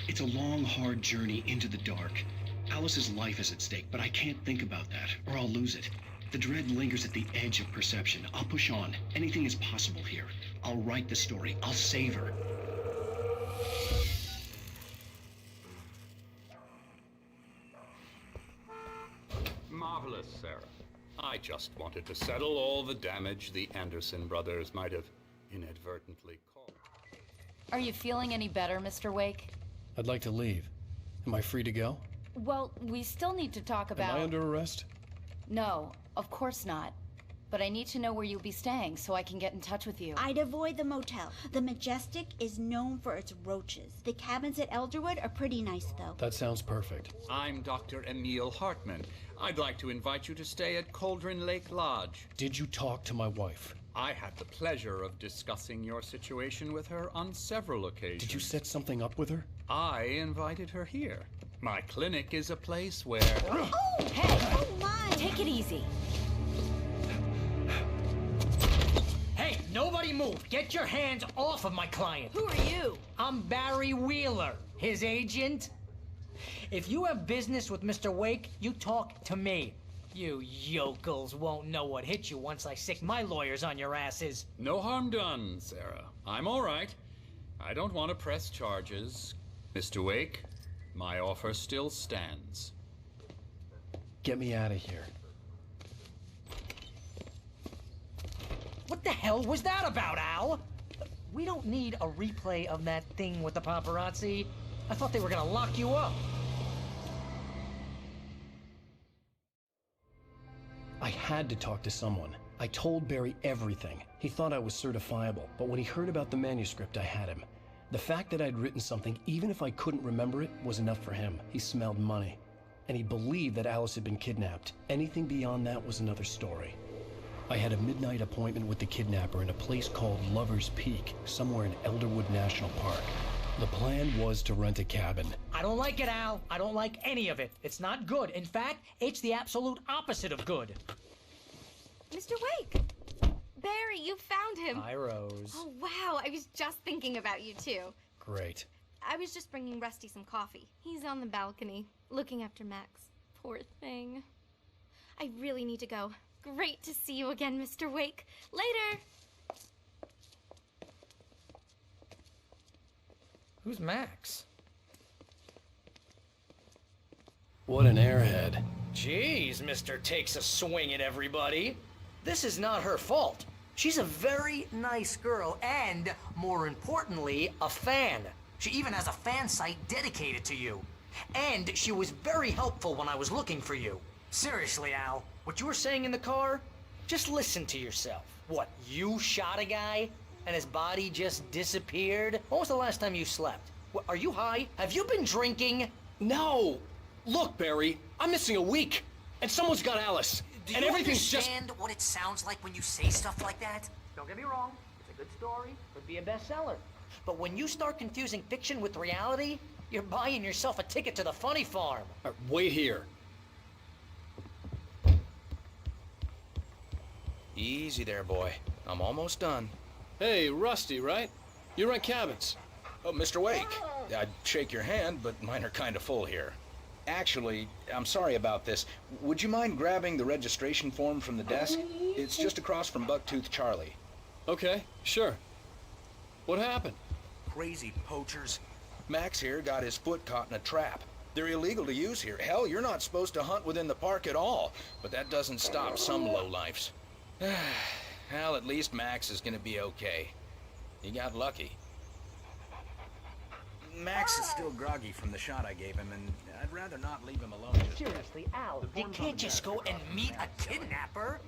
It's a long, hard journey into the dark. Alice's life is at stake, but I can't think about that, or I'll lose it. The dread lingers at the edge of perception. I'll push on. Anything is possible here. I'll write the story. I'll save her. Marvelous, Sarah. I just wanted to settle all the damage the Anderson brothers might have inadvertently caused. Are you feeling any better, Mr. Wake? I'd like to leave. Am I free to go? Well, we still need to talk about... Am I under arrest? No, of course not. But I need to know where you'll be staying so I can get in touch with you. I'd avoid the motel. The Majestic is known for its roaches. The cabins at Elderwood are pretty nice, though. That sounds perfect. I'm Dr. Emil Hartman. I'd like to invite you to stay at Cauldron Lake Lodge. Did you talk to my wife? I had the pleasure of discussing your situation with her on several occasions. Did you set something up with her? I invited her here. My clinic is a place where... Oh, hey! Oh, my! Take it easy. Hey, nobody move! Get your hands off of my client! Who are you? I'm Barry Wheeler, his agent. If you have business with Mr. Wake, you talk to me. You yokels won't know what hit you once I sick my lawyers on your asses. No harm done, Sarah. I'm all right. I don't want to press charges. Mr. Wake, my offer still stands. Get me out of here. What the hell was that about, Al? We don't need a replay of that thing with the paparazzi. I thought they were gonna lock you up. I had to talk to someone. I told Barry everything. He thought I was certifiable, but when he heard about the manuscript, I had him. The fact that I'd written something, even if I couldn't remember it, was enough for him. He smelled money. And he believed that Alice had been kidnapped. Anything beyond that was another story. I had a midnight appointment with the kidnapper in a place called Lover's Peak, somewhere in Elderwood National Park. The plan was to rent a cabin. I don't like it, Al. I don't like any of it. It's not good. In fact, it's the absolute opposite of good. Mr. Wake! Barry, you found him! Hi, Rose. Oh, wow. I was just thinking about you, too. Great. I was just bringing Rusty some coffee. He's on the balcony, looking after Max. Poor thing. I really need to go. Great to see you again, Mr. Wake. Later! Who's Max? What an airhead. Jeez, Mr. Takes a swing at everybody. This is not her fault. She's a very nice girl and, more importantly, a fan. She even has a fan site dedicated to you. And she was very helpful when I was looking for you. Seriously, Al, what you were saying in the car, just listen to yourself. What, you shot a guy and his body just disappeared? When was the last time you slept? What, are you high? Have you been drinking? No! Look, Barry, I'm missing a week, and someone's got Alice. Do and you everything's understand what it sounds like when you say stuff like that? Don't get me wrong, it's a good story, could be a bestseller. But when you start confusing fiction with reality, you're buying yourself a ticket to the funny farm. Wait here. Easy there, boy. I'm almost done. Hey, Rusty, right? You rent cabins. Oh, Mr. Wake. I'd shake your hand, but mine are kind of full here. Actually, I'm sorry about this. Would you mind grabbing the registration form from the desk? It's just across from Bucktooth Charlie. Okay, sure. What happened? Crazy poachers. Max here got his foot caught in a trap. They're illegal to use here. Hell, you're not supposed to hunt within the park at all. But that doesn't stop some lowlifes. Well, at least Max is gonna be okay. He got lucky. Max is still groggy from the shot I gave him, and I'd rather not leave him alone just yet. Seriously, Al, you can't just go and meet a kidnapper.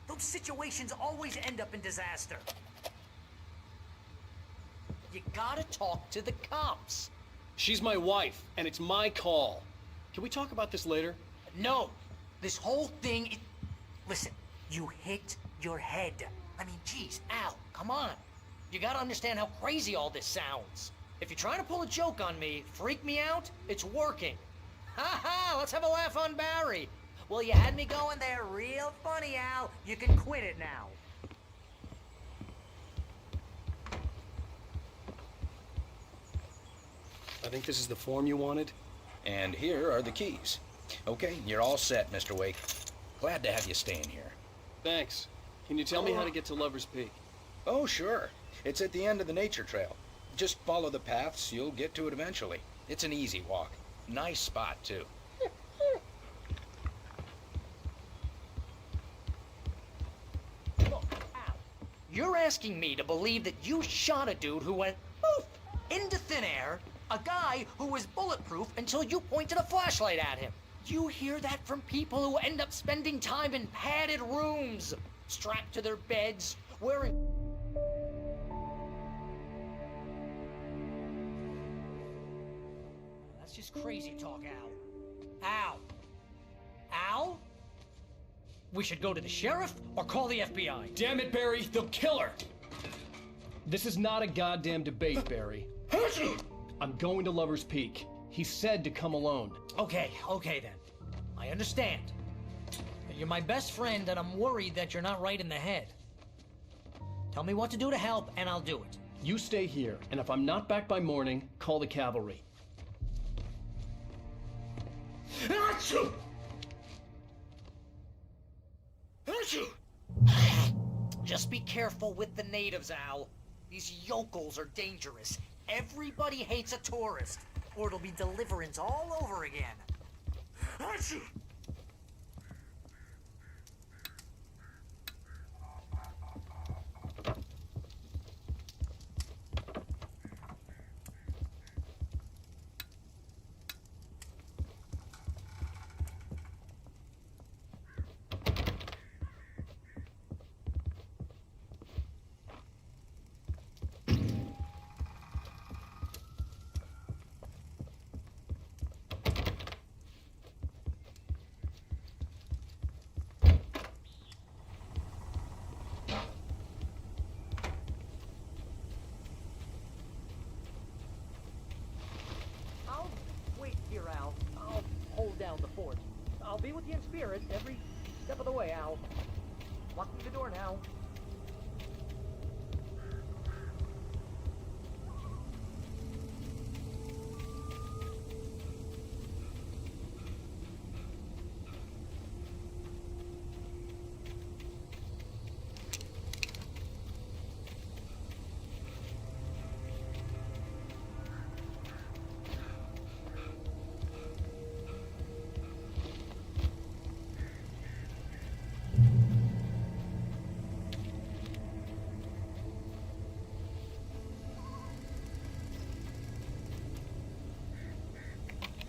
Those situations always end up in disaster. You gotta talk to the cops. She's my wife, and it's my call. Can we talk about this later? No, this whole thing Listen, you hit your head. I mean, geez, Al, come on. You gotta understand how crazy all this sounds. If you're trying to pull a joke on me, freak me out, it's working. Ha ha, let's have a laugh on Barry. Well, you had me going there real funny, Al. You can quit it now. I think this is the form you wanted. And here are the keys. Okay, you're all set, Mr. Wake. Glad to have you staying here. Thanks. Can you tell me how to get to Lover's Peak? Oh, sure. It's at the end of the nature trail. Just follow the paths, you'll get to it eventually. It's an easy walk. Nice spot, too. Look, Al, you're asking me to believe that you shot a dude who went poof into thin air, a guy who was bulletproof until you pointed a flashlight at him. You hear that from people who end up spending time in padded rooms. strapped to their beds, wearing... That's just crazy talk, Al. Al! Al? We should go to the sheriff or call the FBI. Damn it, Barry, they'll kill her! This is not a goddamn debate, Barry. I'm going to Lover's Peak. He said to come alone. Okay then. I understand. But you're my best friend, and I'm worried that you're not right in the head. Tell me what to do to help, and I'll do it. You stay here, and if I'm not back by morning, call the cavalry. Achoo! Achoo! Just be careful with the natives, Al. These yokels are dangerous. Everybody hates a tourist, or it'll be Deliverance all over again. Achoo! I'll wait here, Al. I'll hold down the fort. I'll be with you in spirit every step of the way, Al. Locking the door now.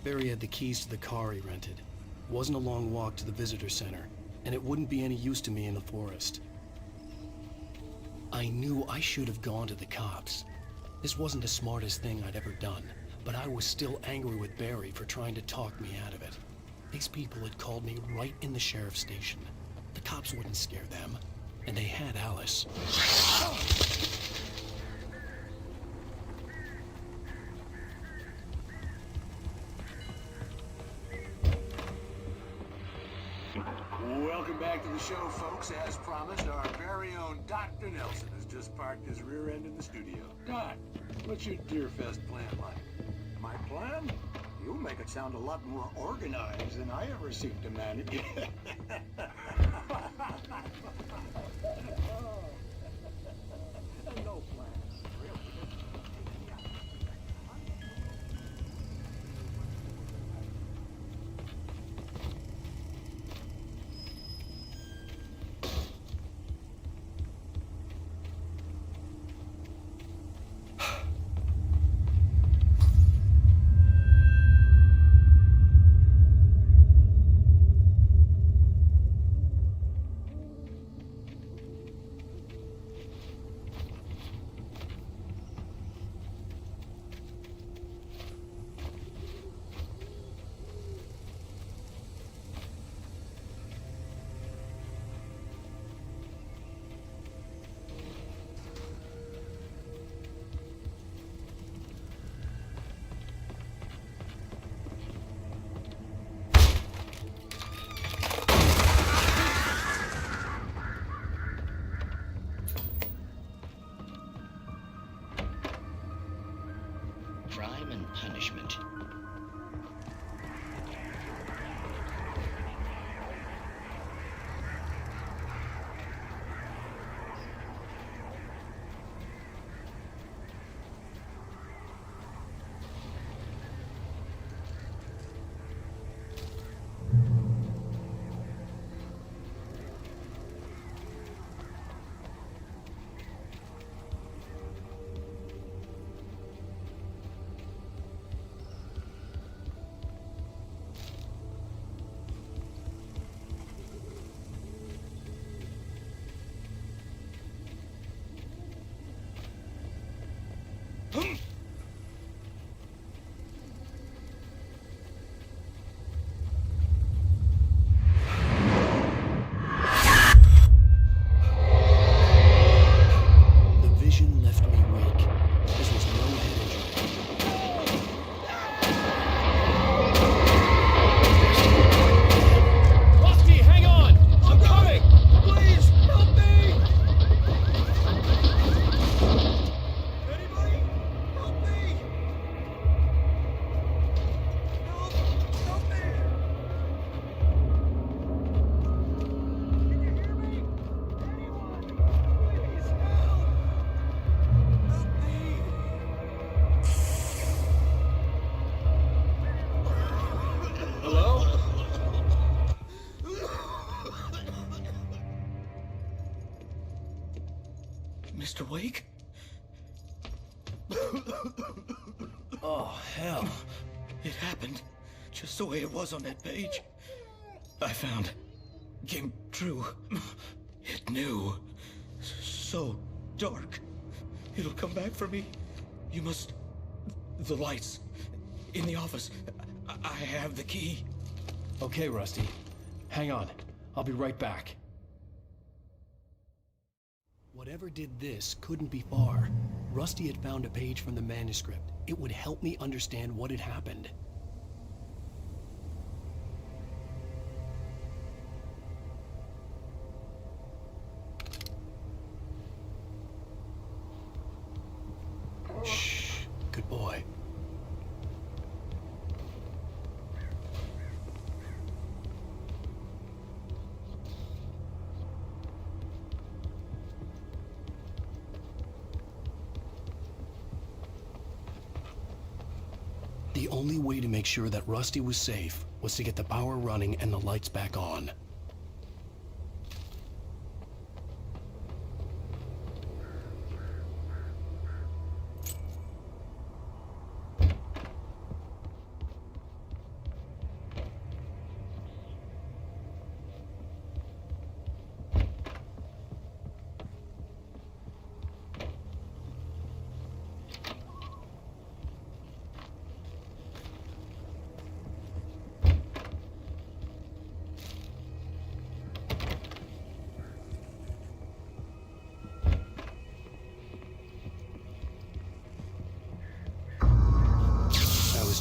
Barry had the keys to the car he rented. It wasn't a long walk to the visitor center, and it wouldn't be any use to me in the forest. I knew I should have gone to the cops. This wasn't the smartest thing I'd ever done, but I was still angry with Barry for trying to talk me out of it. These people had called me right in the sheriff's station. The cops wouldn't scare them, and they had Alice. Welcome back to the show, folks. As promised, our very own Dr. Nelson has just parked his rear end in the studio. Doc, what's your Deerfest plan like? My plan? You make it sound a lot more organized than I ever seem to manage. No plans, really. Mr. Wake? Oh, hell. It happened just the way it was on that page. I found. Came true. It knew. So dark. It'll come back for me. You must... The lights. In the office. I have the key. Okay, Rusty. Hang on. I'll be right back. Whatever did this couldn't be far. Rusty had found a page from the manuscript. It would help me understand what had happened. Shh. Good boy. The only way to make sure that Rusty was safe was to get the power running and the lights back on.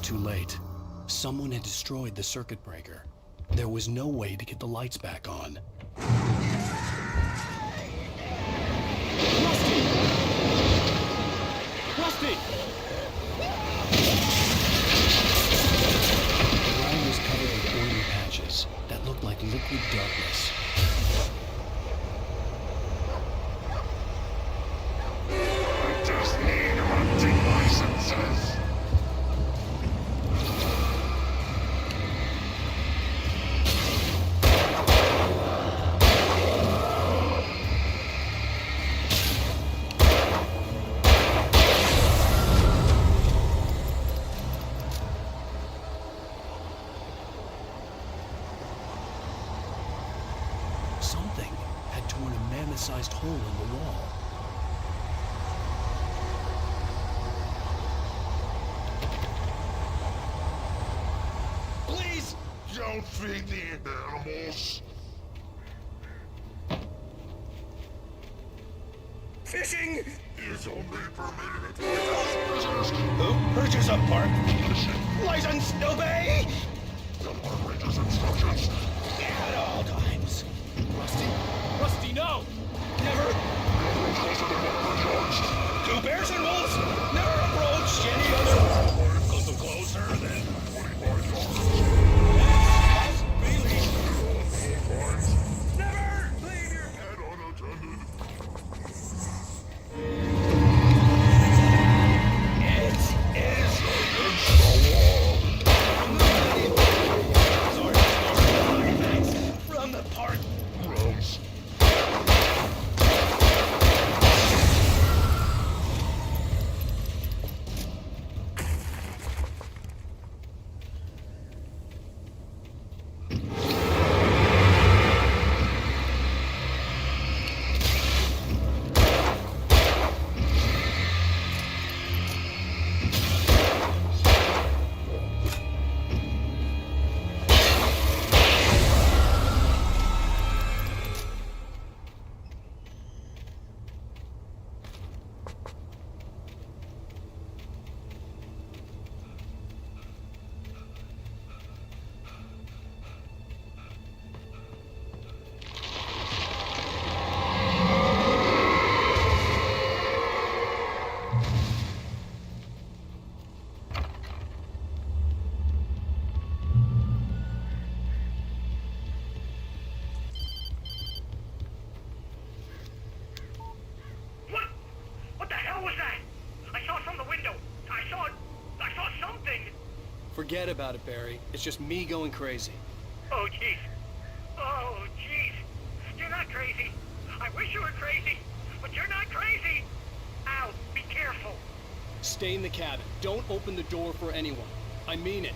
Too late. Someone had destroyed the circuit breaker. There was no way to get the lights back on. Rusty! Rusty! The ground was covered with oily patches that looked like liquid darkness. I just need hunting licenses. Something had torn a mammoth-sized hole in the wall. Please don't feed the animals. Fishing is only permitted with Who purchase a park license obey? the park ranger's instructions. At all times. Rusty! Rusty, no! Never. Two bears and wolves never approached any other. Closer than 45 yards. Never leave your Head unattended. It is from the park. Gross. What the hell was that? I saw from the window. I saw something. Forget about it, Barry. It's just me going crazy. Oh, jeez. Oh, jeez. You're not crazy. I wish you were crazy. but you're not crazy. Out. Be careful. Stay in the cabin. Don't open the door for anyone. I mean it.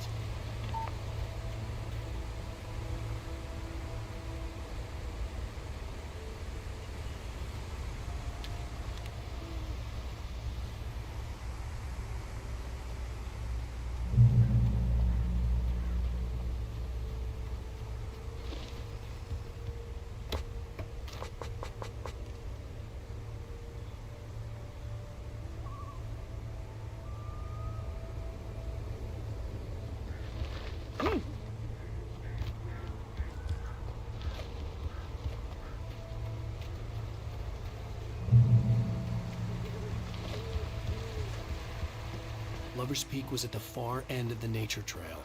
Lover's Peak was at the far end of the nature trail.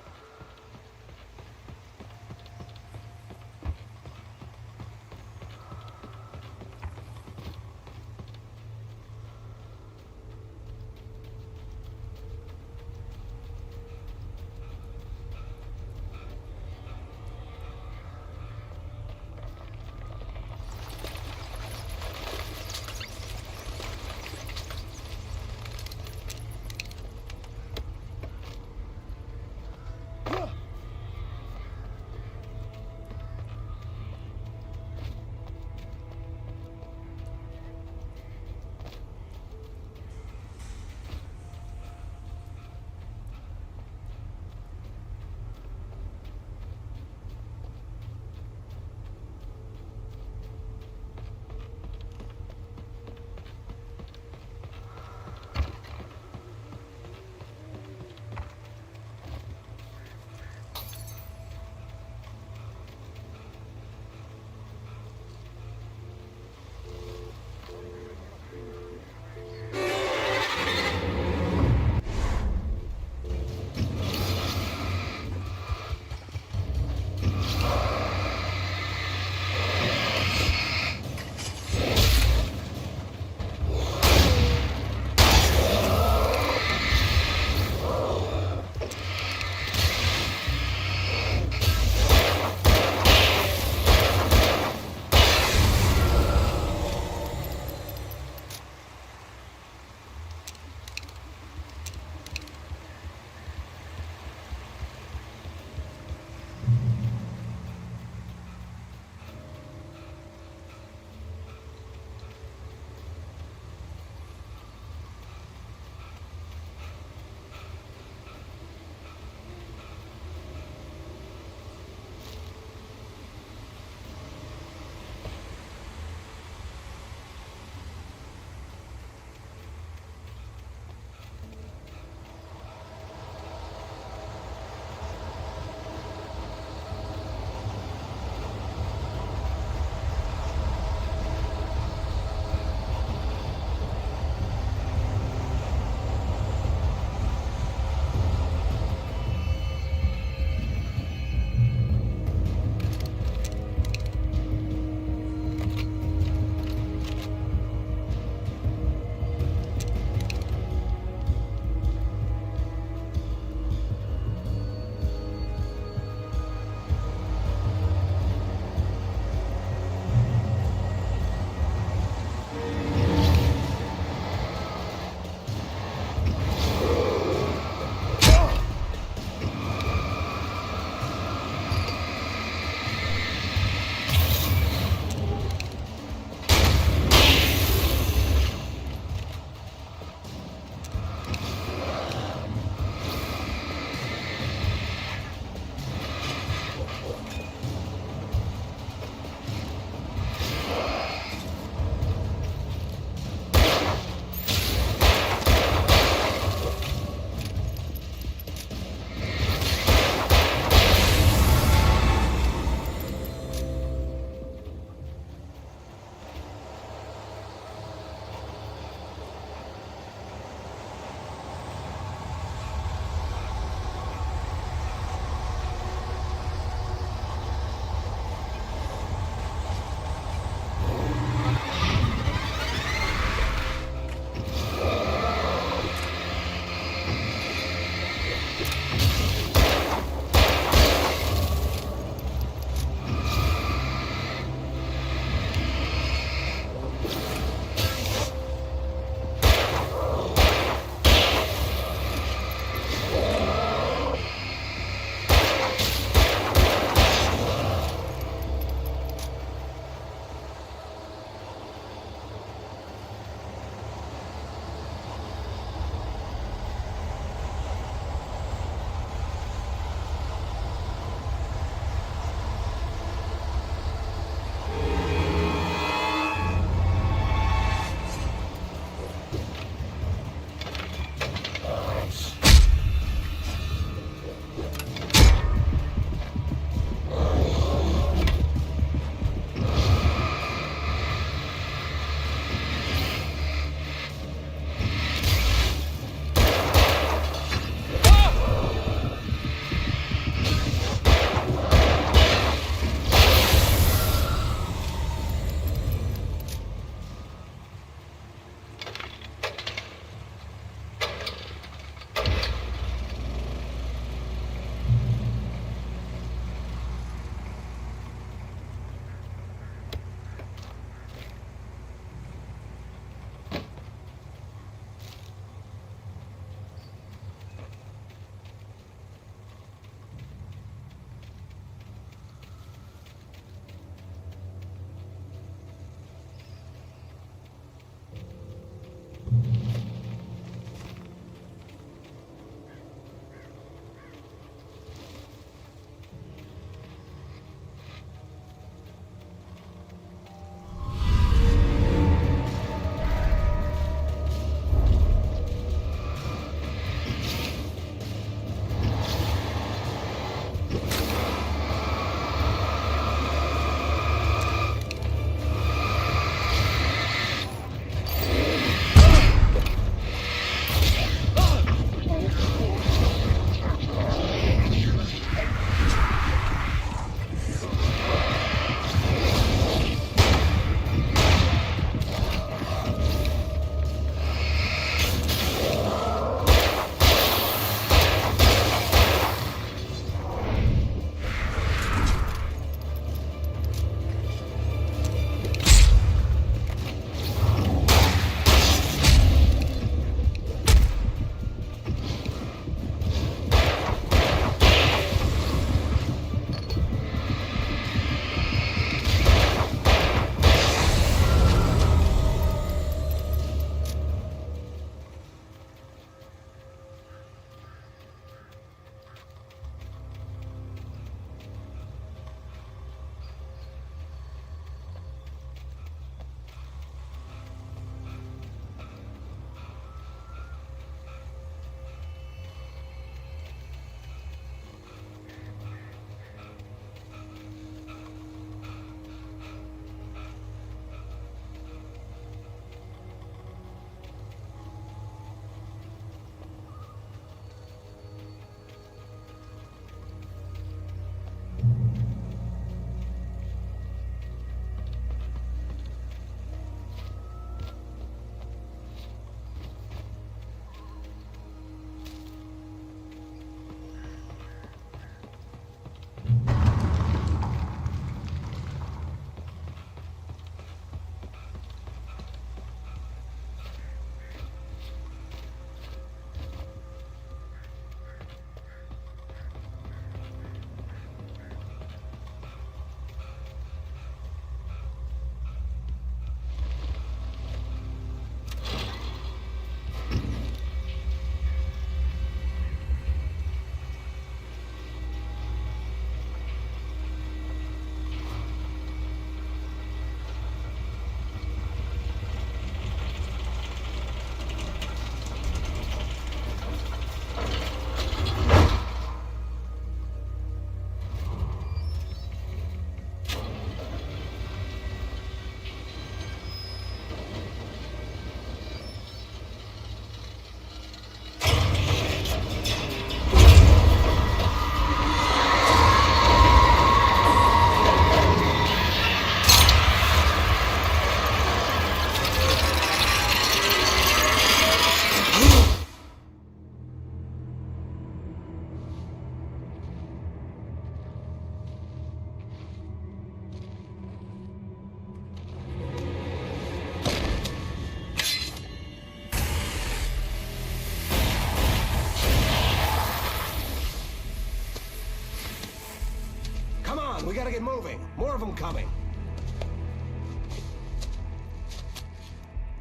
on, we gotta get moving. More of them coming.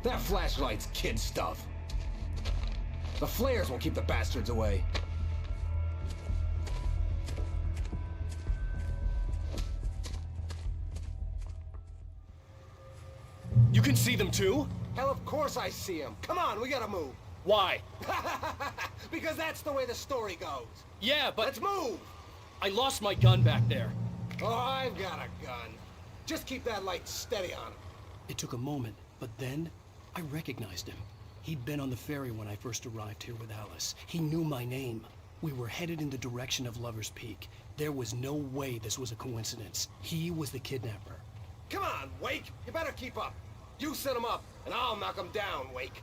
That flashlight's kid stuff. The flares will keep the bastards away. You can see them too? Hell, of course I see them. Come on, we gotta move. Why? Because that's the way the story goes. Yeah, but... Let's move! I lost my gun back there. Oh, I've got a gun. Just keep that light steady on him. It took a moment, but then I recognized him. He'd been on the ferry when I first arrived here with Alice. He knew my name. We were headed in the direction of Lover's Peak. There was no way this was a coincidence. He was the kidnapper. Come on, Wake! You better keep up. You set him up, and I'll knock him down, Wake.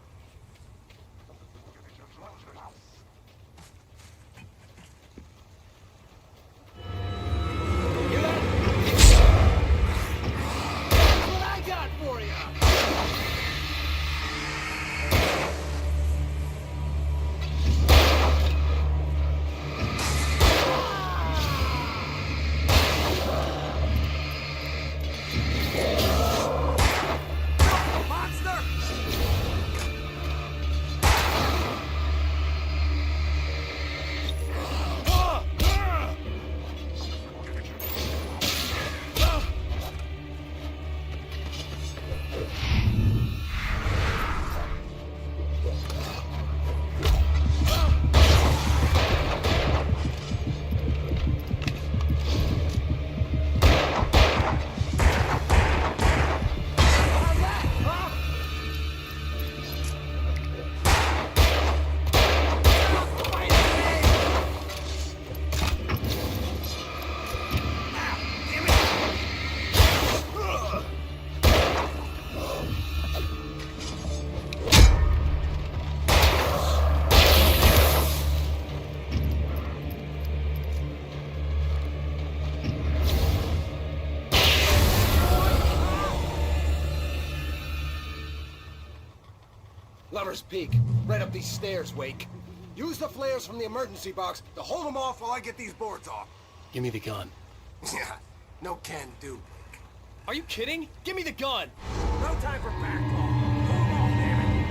Lover's Peak. Right up these stairs, Wake. Use the flares from the emergency box to hold them off while I get these boards off. Give me the gun. Yeah, no can do. Are you kidding? Give me the gun! No time for back talk. Hold them off, damn it.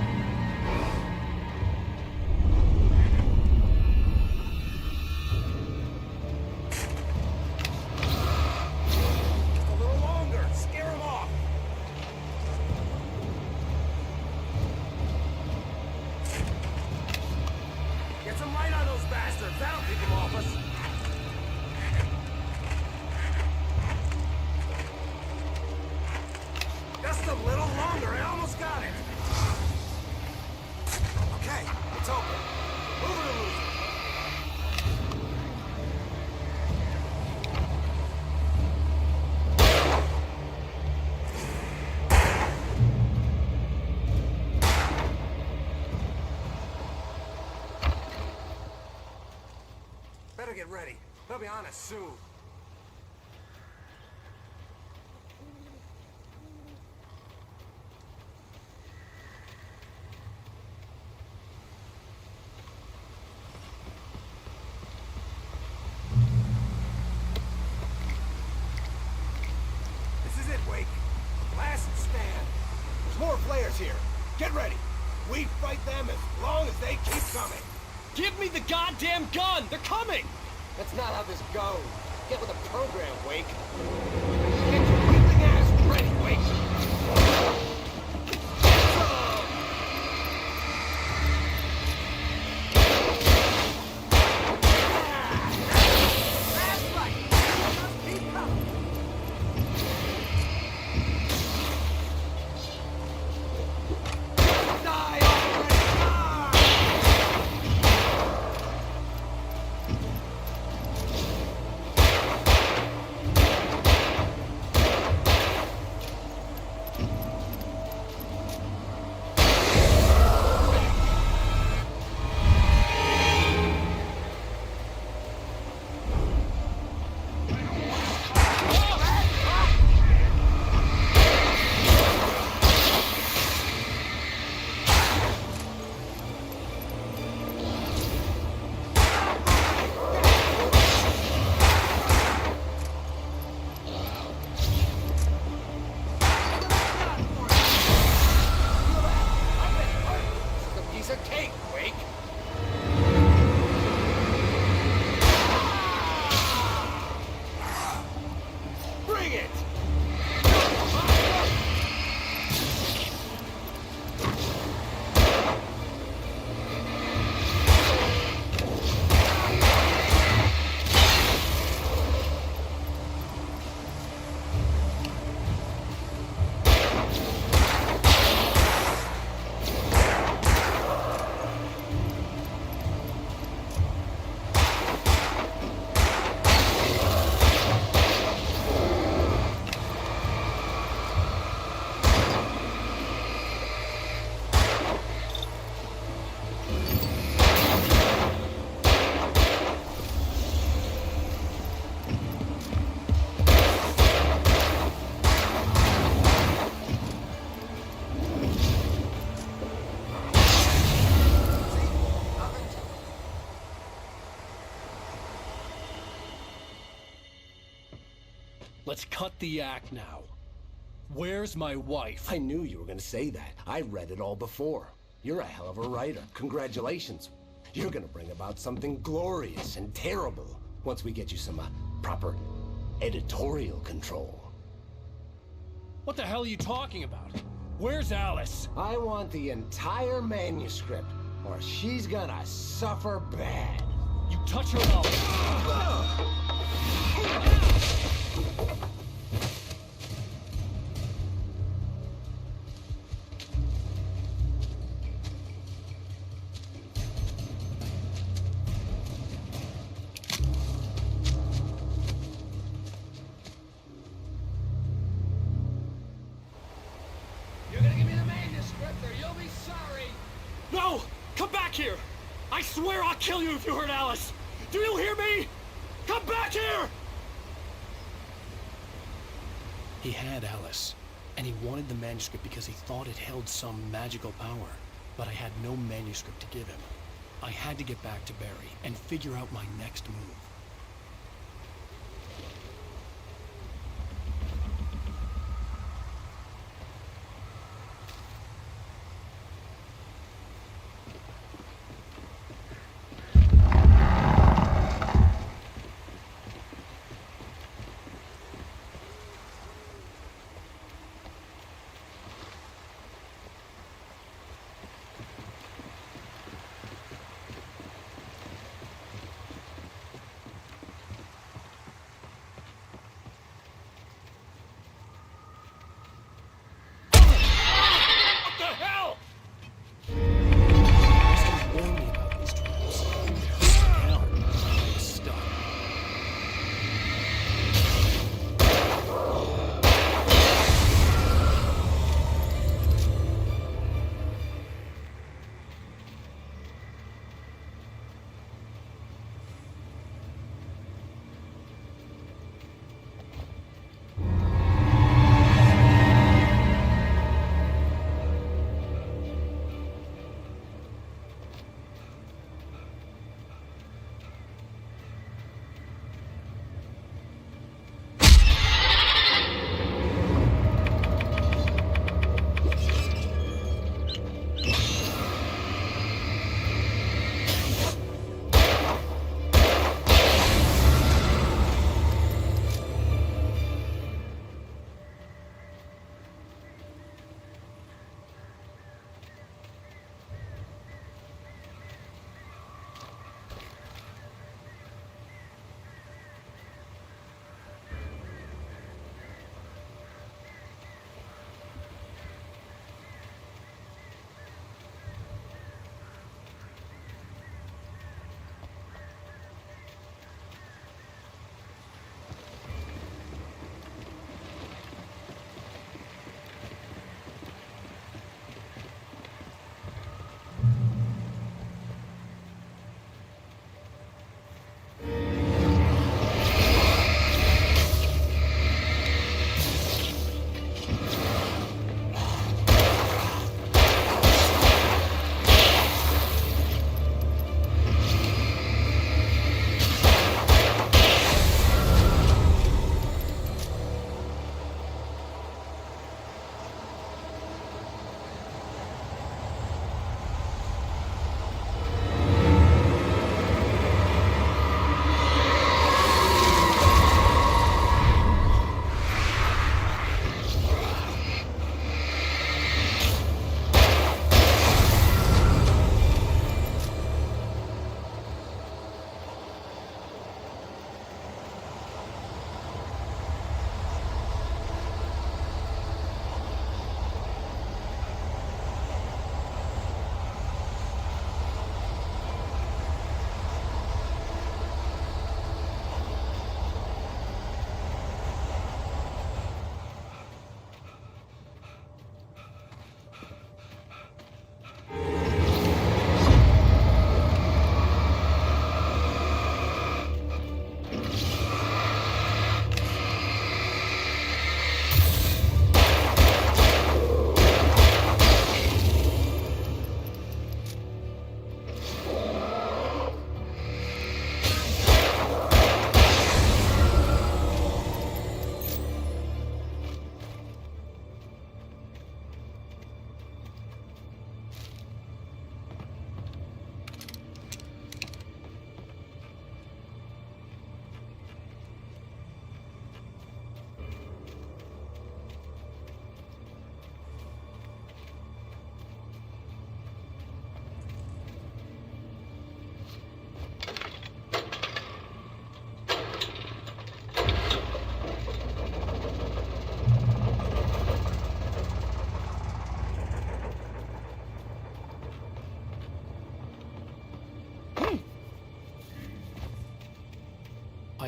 Just a little longer. Scare them off. Get some light on those bastards. That'll keep them off us. Just a little longer. I almost got it. Okay, it's open. Move it or lose it. Better get ready. They'll be on us soon. This is it, Wake. Last stand. There's more players here. Get ready. We fight them as long as they keep coming. Give me the goddamn gun! They're coming! That's not how this goes. Get with the program, Wake. Get your weakling ass ready, Wake. That's right. Just keep coming. Die already! Bring it! Let's cut the act now. Where's my wife? I knew you were gonna say that. I read it all before. You're a hell of a writer. Congratulations. You're gonna bring about something glorious and terrible once we get you some proper editorial control. What the hell are you talking about? Where's Alice? I want the entire manuscript, or she's gonna suffer bad. You touch her out. You're gonna give me the manuscript or you'll be sorry. No! Come back here! I swear I'll kill you if you hurt Alice! Do you hear me? Come back here! He had Alice, and he wanted the manuscript because he thought it held some magical power. But I had no manuscript to give him. I had to get back to Barry and figure out my next move.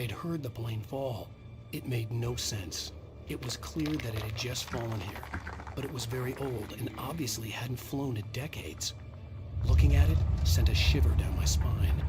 had heard the plane fall. It made no sense. It was clear that it had just fallen here, but it was very old and obviously hadn't flown in decades. Looking at it sent a shiver down my spine.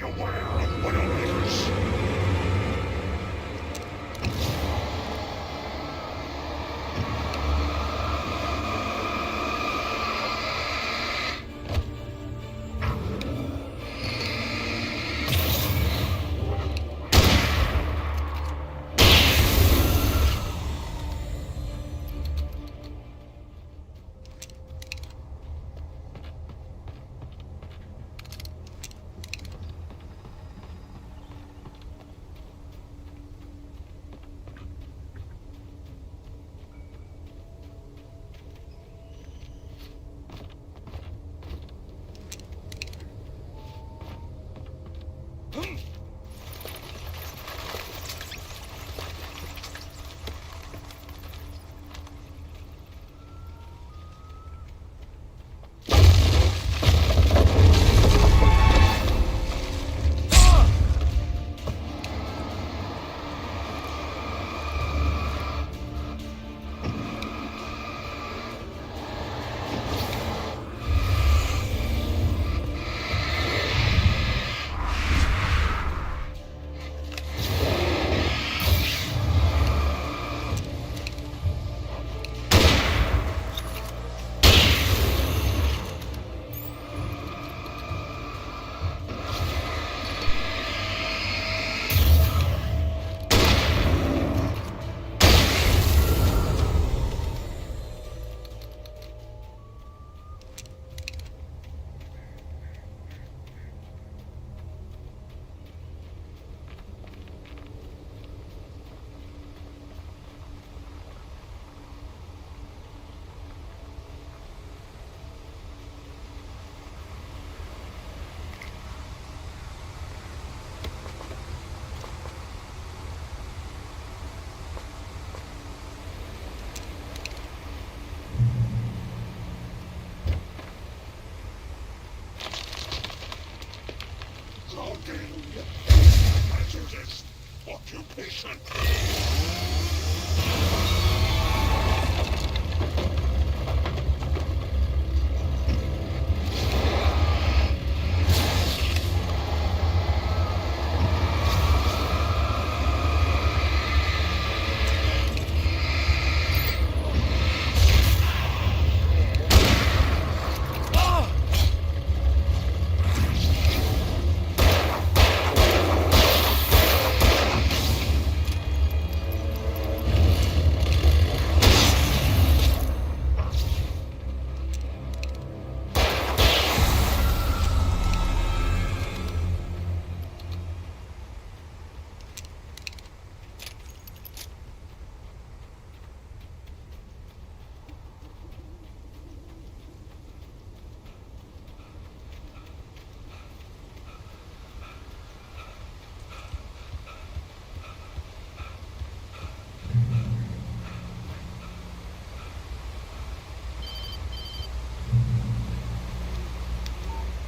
aware of Widowmakers. Hazardous occupation.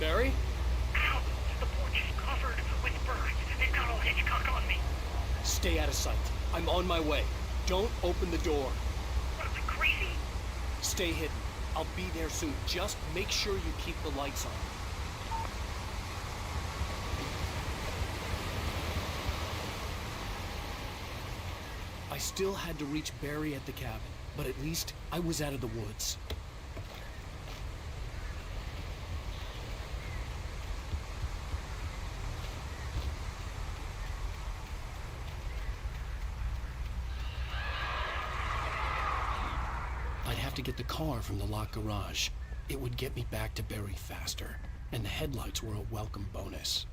Barry? Ow! The porch is covered with birds. They've got old Hitchcock on me. Stay out of sight. I'm on my way. Don't open the door. What, am I crazy? Stay hidden. I'll be there soon. Just make sure you keep the lights on. I still had to reach Barry at the cabin, but at least I was out of the woods. I'd have to get the car from the locked garage. It would get me back to Barry faster, and the headlights were a welcome bonus.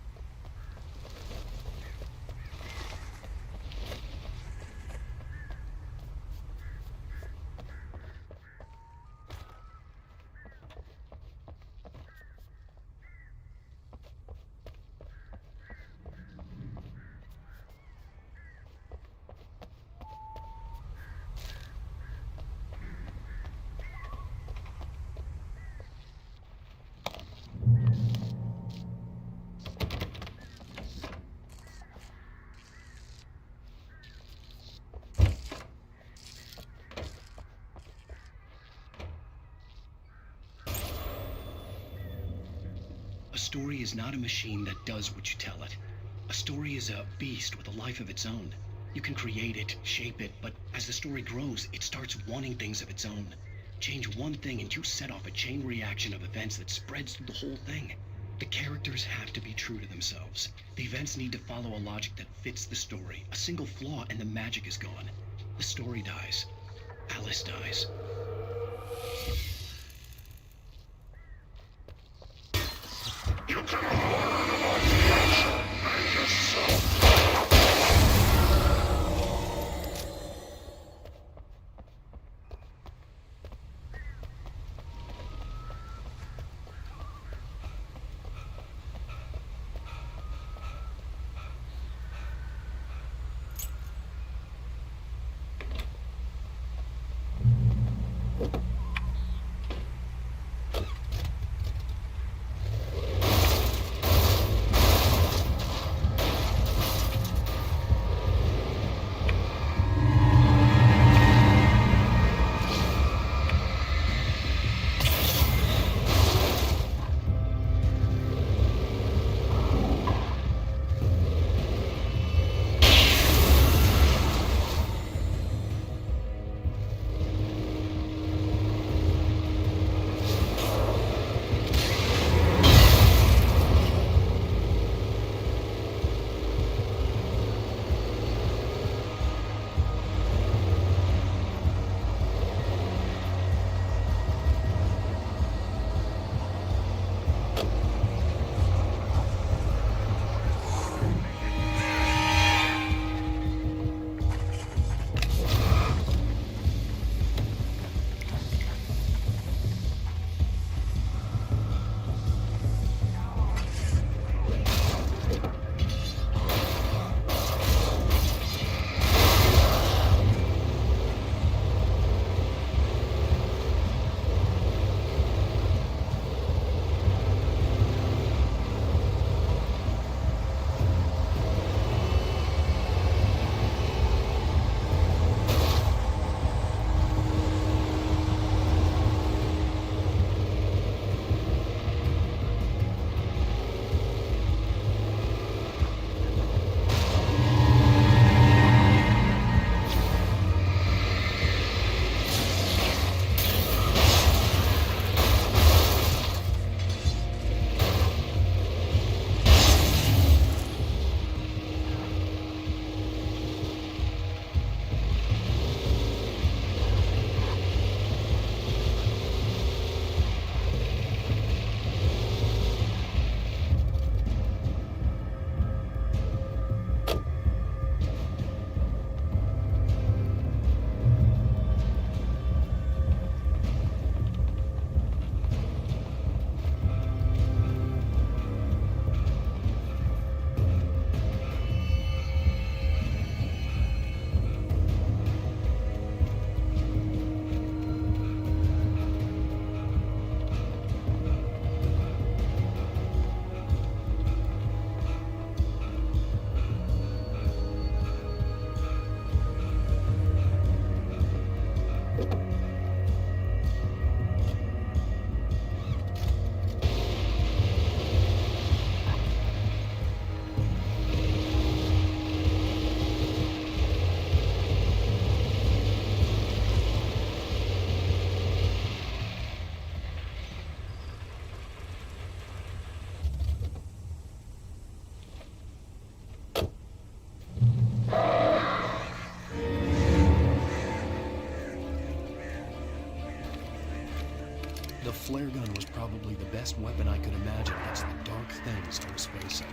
A story is not a machine that does what you tell it. A story is a beast with a life of its own. You can create it, shape it, but as the story grows, it starts wanting things of its own. Change one thing and you set off a chain reaction of events that spreads through the whole thing. The characters have to be true to themselves. The events need to follow a logic that fits the story. A single flaw and the magic is gone. The story dies. Alice dies. You can make yourself. The flare gun was probably the best weapon I could imagine against the dark things I was facing.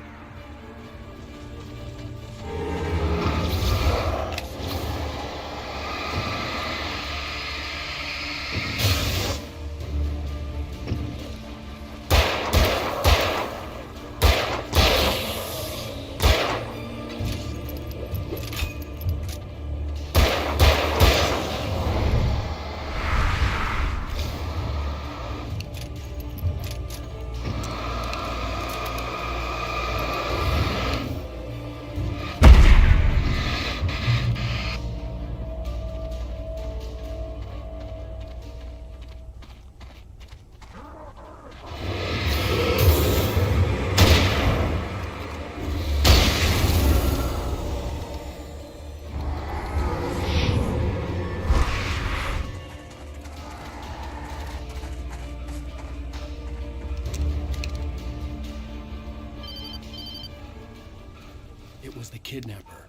was the kidnapper.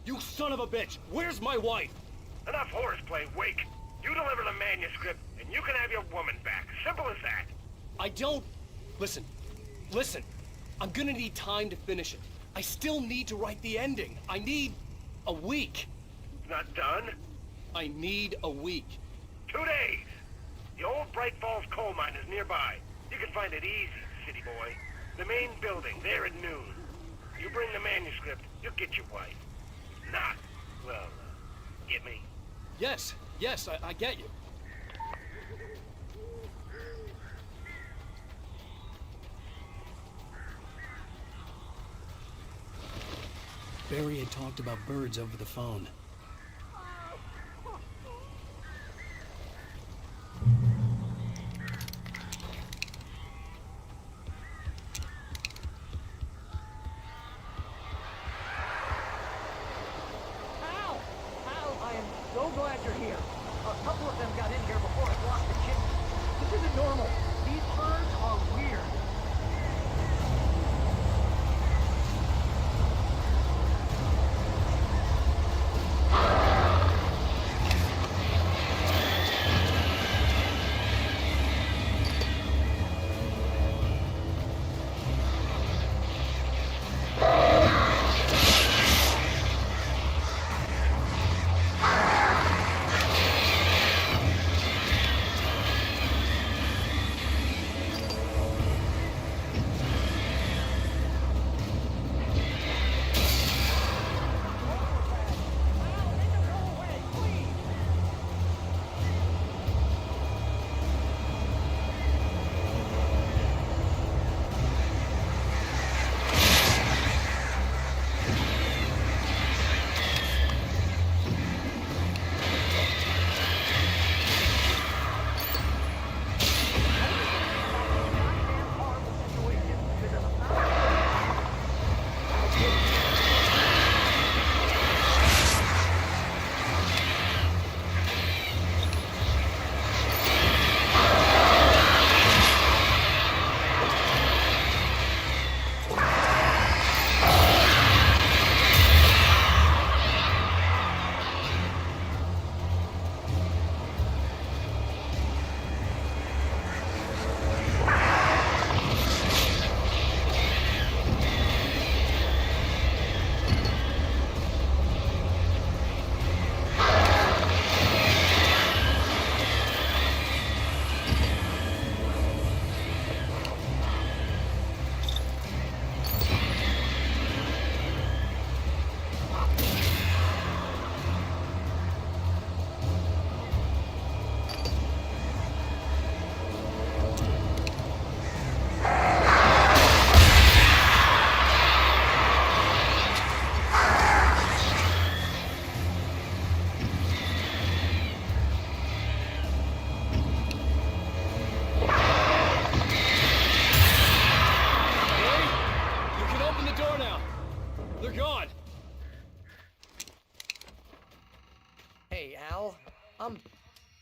You son of a bitch! Where's my wife? Enough horseplay, Wake. You deliver the manuscript, and you can have your woman back. Simple as that. I don't... Listen. I'm gonna need time to finish it. I still need to write the ending. I need a week. Not done? I need a week. 2 days. The old Bright Falls coal mine is nearby. You can find it easy, city boy. The main building, there at noon. You bring the manuscript, you'll get your wife. If not, well, get me. Yes, I get you. Barry had talked about birds over the phone. Al! Al, I am so glad you're here. A couple of them got in here before I blocked the chimney. This isn't normal. These birds are weird.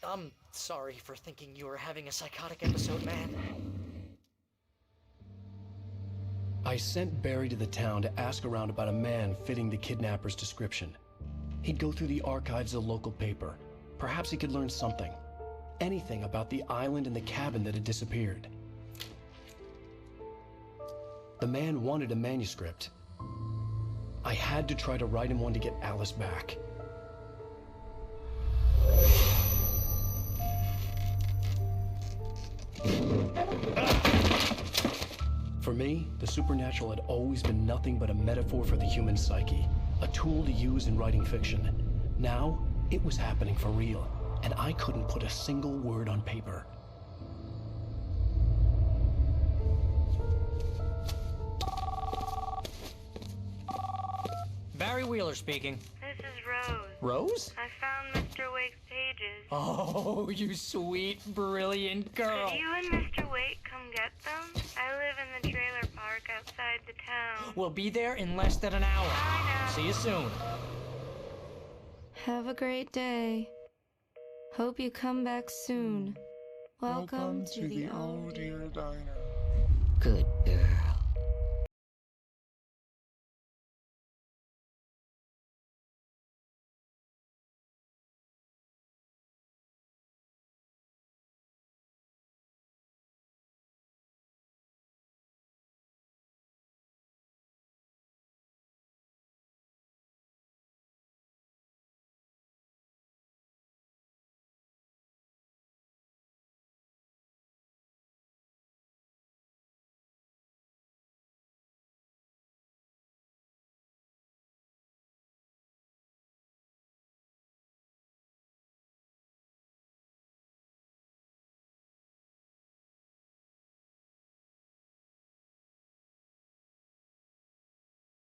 I'm sorry for thinking you were having a psychotic episode, man. I sent Barry to the town to ask around about a man fitting the kidnapper's description. He'd go through the archives of the local paper. Perhaps he could learn something. Anything about the island and the cabin that had disappeared. The man wanted a manuscript. I had to try to write him one to get Alice back. For me, the supernatural had always been nothing but a metaphor for the human psyche, a tool to use in writing fiction. Now, it was happening for real, and I couldn't put a single word on paper. Barry Wheeler speaking. This is Rose. Rose? I found Mr. Wake's pages. Oh, you sweet, brilliant girl. Could you and Mr. Wake come get them? I live in the trailer park outside the town. We'll be there in less than an hour. Bye now. See you soon. Have a great day. Hope you come back soon. Welcome to the Old Deer Diner. Good girl.